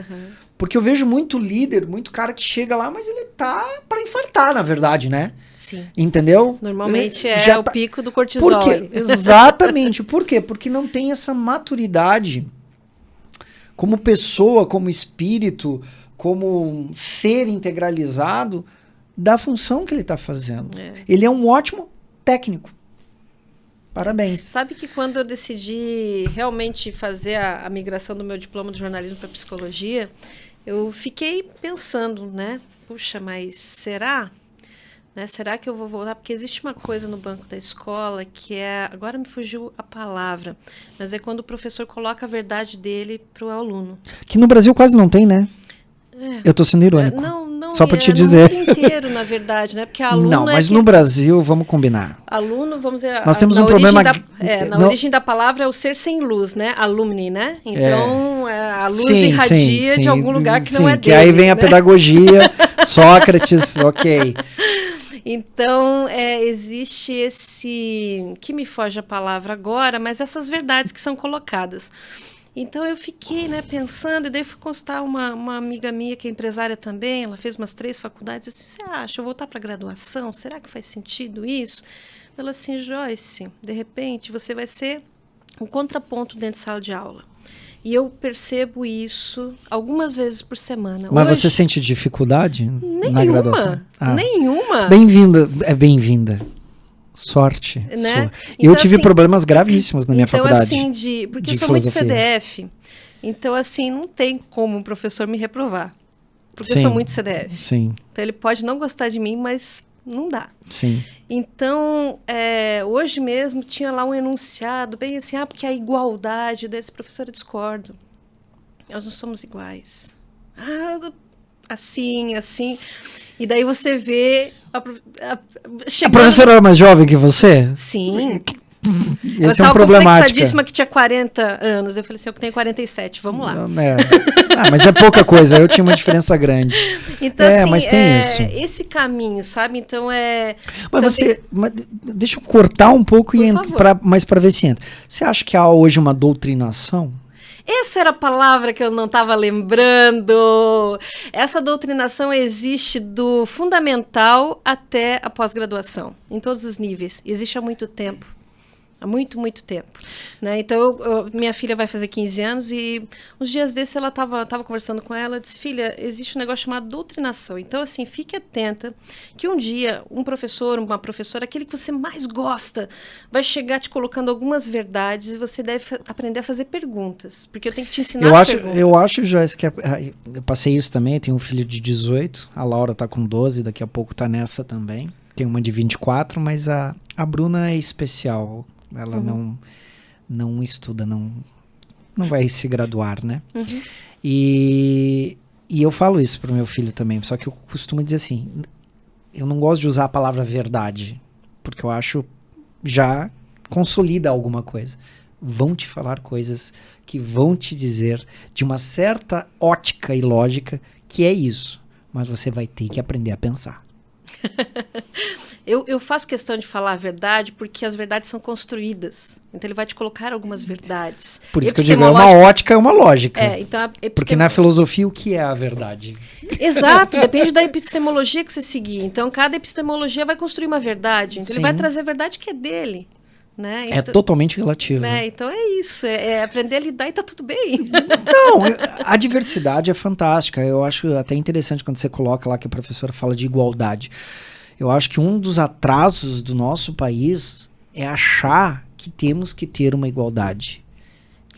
[SPEAKER 1] Porque eu vejo muito líder, muito cara que chega lá, mas ele tá pra infartar, na verdade, né?
[SPEAKER 2] Sim.
[SPEAKER 1] Entendeu?
[SPEAKER 2] Normalmente
[SPEAKER 1] já
[SPEAKER 2] o pico do cortisol.
[SPEAKER 1] Exatamente. Por quê? Porque não tem essa maturidade como pessoa, como espírito, como ser integralizado da função que ele tá fazendo. Ele é um ótimo técnico. Parabéns.
[SPEAKER 2] Sabe que quando eu decidi realmente fazer a migração do meu diploma de jornalismo para psicologia, eu fiquei pensando, né? Puxa, mas será? Né? Será que eu vou voltar? Porque existe uma coisa no banco da escola que é... Agora me fugiu a palavra. Mas é quando o professor coloca a verdade dele para o aluno.
[SPEAKER 1] Que no Brasil quase não tem, né? Eu tô sendo irônico.
[SPEAKER 2] Não,
[SPEAKER 1] só para te dizer.
[SPEAKER 2] No mundo inteiro, na verdade, né? Porque aluno
[SPEAKER 1] não, mas no Brasil, vamos combinar.
[SPEAKER 2] Aluno, vamos dizer...
[SPEAKER 1] Nós temos um problema...
[SPEAKER 2] Na origem da palavra é o ser sem luz, né? Alumni, né? Então, a luz irradia de algum lugar que não é dele.
[SPEAKER 1] Que aí vem a pedagogia, Sócrates, ok.
[SPEAKER 2] Então, existe esse... que me foge a palavra agora, mas essas verdades que são colocadas. Então eu fiquei, né, pensando, e daí fui consultar uma amiga minha que é empresária também, ela fez umas 3 faculdades, eu disse, você acha, eu voltar para a graduação, será que faz sentido isso? Ela assim, Joyce, de repente você vai ser um contraponto dentro de sala de aula. E eu percebo isso algumas vezes por semana.
[SPEAKER 1] Mas hoje, você sente dificuldade na graduação?
[SPEAKER 2] Nenhuma.
[SPEAKER 1] Bem-vinda. Sorte,
[SPEAKER 2] né?
[SPEAKER 1] sua.
[SPEAKER 2] Então,
[SPEAKER 1] eu tive problemas gravíssimos na minha faculdade.
[SPEAKER 2] Assim, porque eu sou muito CDF, então assim, não tem como um professor me reprovar. Porque eu sou muito CDF.
[SPEAKER 1] Sim.
[SPEAKER 2] Então ele pode não gostar de mim, mas não dá.
[SPEAKER 1] Sim.
[SPEAKER 2] Então, hoje mesmo tinha lá um enunciado, bem assim, porque a igualdade desse professor eu discordo. Nós não somos iguais. Assim. E daí você vê... A
[SPEAKER 1] professora era mais jovem que você?
[SPEAKER 2] Sim.
[SPEAKER 1] Esse é um problemático.
[SPEAKER 2] Complexadíssima que tinha 40 anos. Eu falei assim, eu tenho 47, vamos lá.
[SPEAKER 1] Mas é pouca coisa, eu tinha uma diferença grande.
[SPEAKER 2] Então, assim,
[SPEAKER 1] mas tem isso.
[SPEAKER 2] Esse caminho, sabe? Então,
[SPEAKER 1] Mas deixa eu cortar um pouco e entrar mais para ver se entra. Você acha que há hoje uma doutrinação?
[SPEAKER 2] Essa era a palavra que eu não estava lembrando. Essa doutrinação existe do fundamental até a pós-graduação, em todos os níveis. Existe há muito tempo. Há muito, muito tempo. Né? Então, minha filha vai fazer 15 anos e uns dias desses ela tava conversando com ela, eu disse, filha, existe um negócio chamado doutrinação. Então, assim, fique atenta que um dia um professor, uma professora, aquele que você mais gosta, vai chegar te colocando algumas verdades e você deve aprender a fazer perguntas, porque eu tenho que te ensinar as perguntas. Eu
[SPEAKER 1] acho, Joyce, que eu passei isso também, tenho um filho de 18, a Laura tá com 12, daqui a pouco tá nessa também. Tem uma de 24, mas a Bruna é especial. Ela não estuda, não vai se graduar, né? E eu falo isso pro meu filho também, só que eu costumo dizer assim, eu não gosto de usar a palavra verdade, porque eu acho já consolida alguma coisa. Vão te falar coisas que vão te dizer de uma certa ótica e lógica que é isso, mas você vai ter que aprender a pensar.
[SPEAKER 2] Eu faço questão de falar a verdade porque as verdades são construídas. Então ele vai te colocar algumas verdades.
[SPEAKER 1] Por isso que eu digo, é uma ótica e uma lógica.
[SPEAKER 2] Então
[SPEAKER 1] porque na filosofia o que é a verdade?
[SPEAKER 2] Exato, depende da epistemologia que você seguir. Então cada epistemologia vai construir uma verdade. Então ele vai trazer a verdade que é dele. Né?
[SPEAKER 1] É totalmente relativo.
[SPEAKER 2] Né? Então é isso, é aprender a lidar e tá tudo bem.
[SPEAKER 1] Não, a diversidade é fantástica. Eu acho até interessante quando você coloca lá que a professora fala de igualdade. Eu acho que um dos atrasos do nosso país é achar que temos que ter uma igualdade.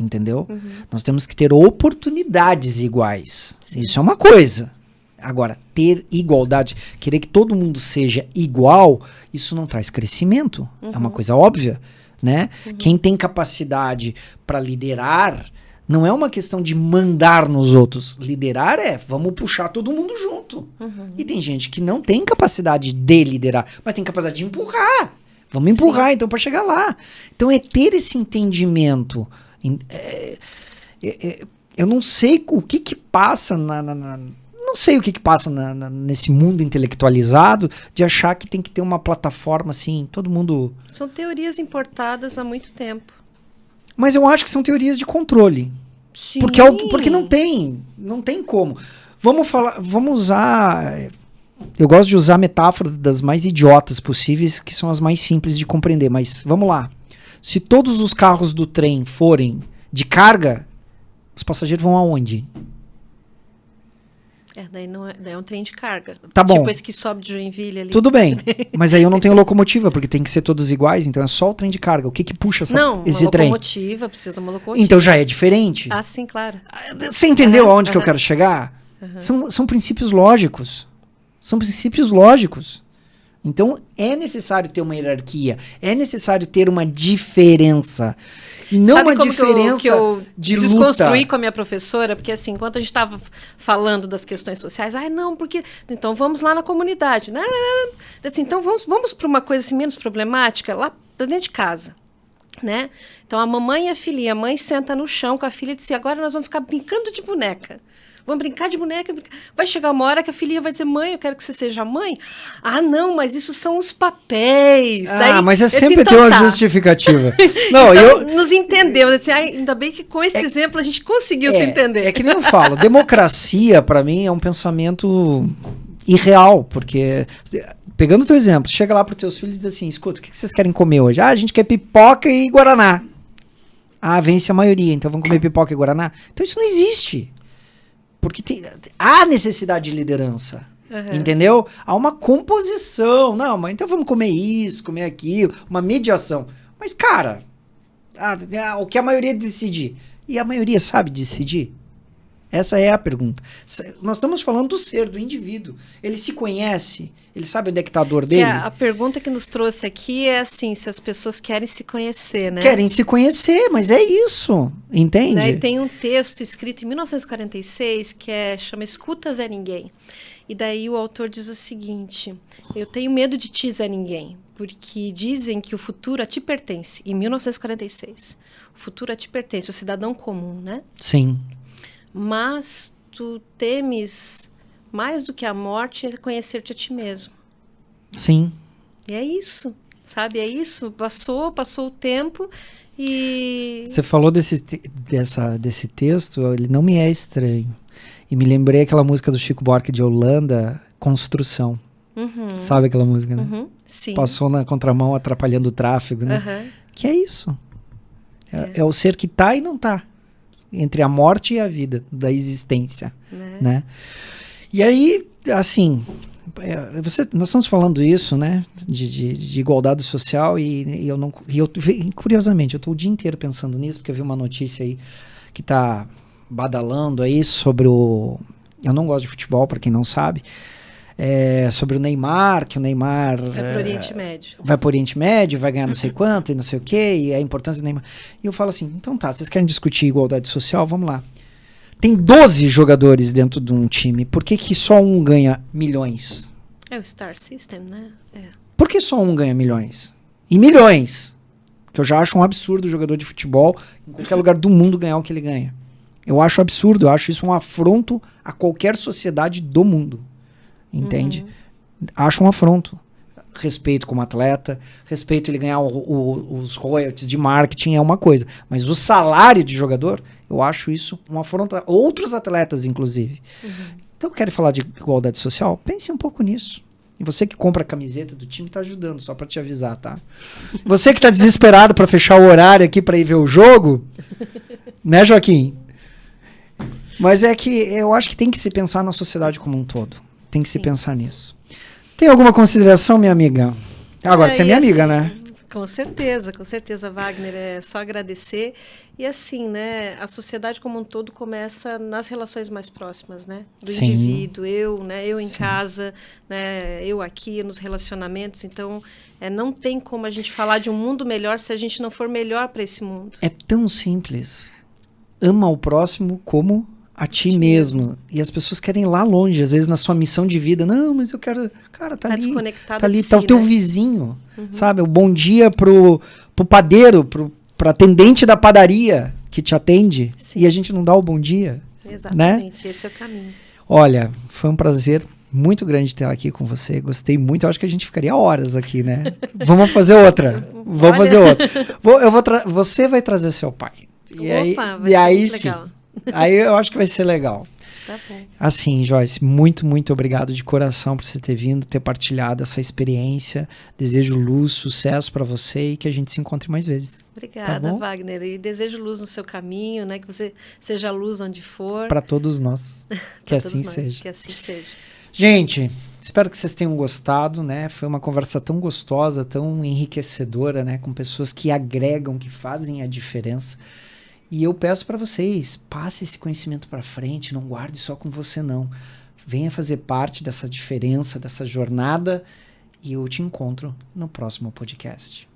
[SPEAKER 1] Entendeu? Nós temos que ter oportunidades iguais. Sim. Isso é uma coisa. Agora, ter igualdade, querer que todo mundo seja igual, isso não traz crescimento. É uma coisa óbvia, né? Quem tem capacidade para liderar, não é uma questão de mandar nos outros. Liderar vamos puxar todo mundo junto. E tem gente que não tem capacidade de liderar, mas tem capacidade de empurrar. Vamos empurrar, então, para chegar lá. Então, é ter esse entendimento. Eu não sei o que passa não sei o que passa nesse mundo intelectualizado de achar que tem que ter uma plataforma assim, todo mundo...
[SPEAKER 2] São teorias importadas há muito tempo.
[SPEAKER 1] Mas eu acho que são teorias de controle. Sim. Porque não tem como. Vamos usar... Eu gosto de usar metáforas das mais idiotas possíveis, que são as mais simples de compreender, mas vamos lá. Se todos os carros do trem forem de carga, os passageiros vão aonde?
[SPEAKER 2] Daí é um trem de carga.
[SPEAKER 1] Tá bom.
[SPEAKER 2] Tipo esse que sobe de Joinville ali.
[SPEAKER 1] Tudo bem, mas aí eu não tenho locomotiva, porque tem que ser todos iguais, então é só o trem de carga. O que puxa esse trem?
[SPEAKER 2] Locomotiva, precisa de uma locomotiva.
[SPEAKER 1] Então já é diferente.
[SPEAKER 2] Ah, sim, claro.
[SPEAKER 1] Você entendeu aonde que eu quero chegar? São princípios lógicos. São princípios lógicos. Então é necessário ter uma hierarquia, é necessário ter uma diferença. E não
[SPEAKER 2] Sabe
[SPEAKER 1] uma diferença
[SPEAKER 2] que eu
[SPEAKER 1] de
[SPEAKER 2] desconstruí
[SPEAKER 1] luta.
[SPEAKER 2] com a minha professora, porque assim, enquanto a gente estava falando das questões sociais, não, porque então vamos lá na comunidade, né? Assim, então vamos para uma coisa assim, menos problemática, lá dentro de casa, né? Então a mamãe e a filha, a mãe senta no chão com a filha e diz: agora nós vamos ficar brincando de boneca. Vamos brincar de boneca. Vai chegar uma hora que a filhinha vai dizer: mãe, eu quero que você seja mãe. Ah, não, mas isso são os papéis. Daí,
[SPEAKER 1] mas sempre tem uma justificativa. Não,
[SPEAKER 2] então, nos entendemos. Assim, ainda bem que com esse exemplo a gente conseguiu se entender.
[SPEAKER 1] É que nem eu falo, democracia para mim é um pensamento irreal, porque... Pegando o teu exemplo, chega lá para os teus filhos e diz assim: escuta, o que vocês querem comer hoje? A gente quer pipoca e guaraná. Vence a maioria, então vamos comer pipoca e guaraná. Então isso não existe. Porque há necessidade de liderança, entendeu? Há uma composição. Não, mas então vamos comer isso, comer aquilo, uma mediação. Mas, cara, o que a maioria decide? E a maioria sabe decidir? Essa é a pergunta. Nós estamos falando do ser, do indivíduo. Ele se conhece? Ele sabe onde é que está a dor dele?
[SPEAKER 2] A pergunta que nos trouxe aqui é assim, se as pessoas querem se conhecer, né?
[SPEAKER 1] Querem se conhecer, mas é isso, entende?
[SPEAKER 2] Daí tem um texto escrito em 1946 que chama Escuta Zé Ninguém. E daí o autor diz o seguinte: eu tenho medo de ti, Zé Ninguém, porque dizem que o futuro a ti pertence. Em 1946. O futuro a ti pertence, o cidadão comum, né?
[SPEAKER 1] Sim.
[SPEAKER 2] Mas tu temes mais do que a morte é conhecer-te a ti mesmo.
[SPEAKER 1] Sim.
[SPEAKER 2] E é isso, sabe? É isso. Passou o tempo e...
[SPEAKER 1] Você falou desse texto, ele não me é estranho. E me lembrei aquela música do Chico Buarque de Holanda, Construção. Sabe aquela música, né?
[SPEAKER 2] Sim.
[SPEAKER 1] Passou na contramão atrapalhando o tráfego, né? Que é isso. É o ser que tá e não tá. Entre a morte e a vida, da existência, né? E aí, assim, nós estamos falando isso, né? De igualdade social curiosamente, eu estou o dia inteiro pensando nisso, porque eu vi uma notícia aí que está badalando aí sobre eu não gosto de futebol, para quem não sabe, sobre o Neymar, que o Neymar...
[SPEAKER 2] Vai para o Oriente Médio.
[SPEAKER 1] Vai para o Oriente Médio, vai ganhar não sei quanto e não sei o quê, e a importância do Neymar. E eu falo assim, então tá, vocês querem discutir igualdade social? Vamos lá. Tem 12 jogadores dentro de um time, por que só um ganha milhões?
[SPEAKER 2] É o Star System, né?
[SPEAKER 1] Por que só um ganha milhões? E milhões! Que eu já acho um absurdo o jogador de futebol, em qualquer lugar do mundo, ganhar o que ele ganha. Eu acho absurdo, eu acho isso um afronto a qualquer sociedade do mundo. Entende? Acho um afronto. Respeito como atleta, respeito ele ganhar os royalties de marketing é uma coisa, mas o salário de jogador, eu acho isso um afronto a outros atletas, inclusive. Então, querem falar de igualdade social? Pense um pouco nisso. E você que compra a camiseta do time tá ajudando, só pra te avisar, tá? Você que tá desesperado pra fechar o horário aqui pra ir ver o jogo, né, Joaquim? Mas é que eu acho que tem que se pensar na sociedade como um todo. Tem que se pensar nisso. Tem alguma consideração, minha amiga? Agora, você é minha amiga, né?
[SPEAKER 2] Com certeza, Wagner. É só agradecer. E assim, né? A sociedade como um todo começa nas relações mais próximas, né? Do indivíduo, eu em casa, né? Eu aqui nos relacionamentos. Então, não tem como a gente falar de um mundo melhor se a gente não for melhor para esse mundo. É
[SPEAKER 1] tão simples. Ama o próximo como a ti mesmo. E as pessoas querem ir lá longe, às vezes na sua missão de vida. Não, mas eu quero... Cara, tá ali.
[SPEAKER 2] Desconectada
[SPEAKER 1] tá ali,
[SPEAKER 2] de
[SPEAKER 1] tá
[SPEAKER 2] si,
[SPEAKER 1] o teu vizinho, sabe? O bom dia pro padeiro, pro atendente da padaria que te atende. Sim. E a gente não dá o bom dia.
[SPEAKER 2] Exatamente,
[SPEAKER 1] né?
[SPEAKER 2] Esse é o caminho.
[SPEAKER 1] Olha, foi um prazer muito grande ter aqui com você. Gostei muito. Eu acho que a gente ficaria horas aqui, né? Vamos fazer outra. Vamos fazer outra. Você vai trazer seu pai.
[SPEAKER 2] Vai ser muito
[SPEAKER 1] sim.
[SPEAKER 2] Legal.
[SPEAKER 1] Aí eu acho que vai ser legal.
[SPEAKER 2] Tá bom.
[SPEAKER 1] Assim, Joyce, muito, muito obrigado de coração por você ter vindo, ter partilhado essa experiência. Desejo luz, sucesso para você e que a gente se encontre mais vezes.
[SPEAKER 2] Obrigada, tá, Wagner. E desejo luz no seu caminho, né? Que você seja luz onde for.
[SPEAKER 1] Para todos nós. Que assim seja.
[SPEAKER 2] Que assim seja.
[SPEAKER 1] Gente, espero que vocês tenham gostado, né? Foi uma conversa tão gostosa, tão enriquecedora, né? Com pessoas que agregam, que fazem a diferença. E eu peço para vocês, passe esse conhecimento para frente, não guarde só com você não. Venha fazer parte dessa diferença, dessa jornada, e eu te encontro no próximo podcast.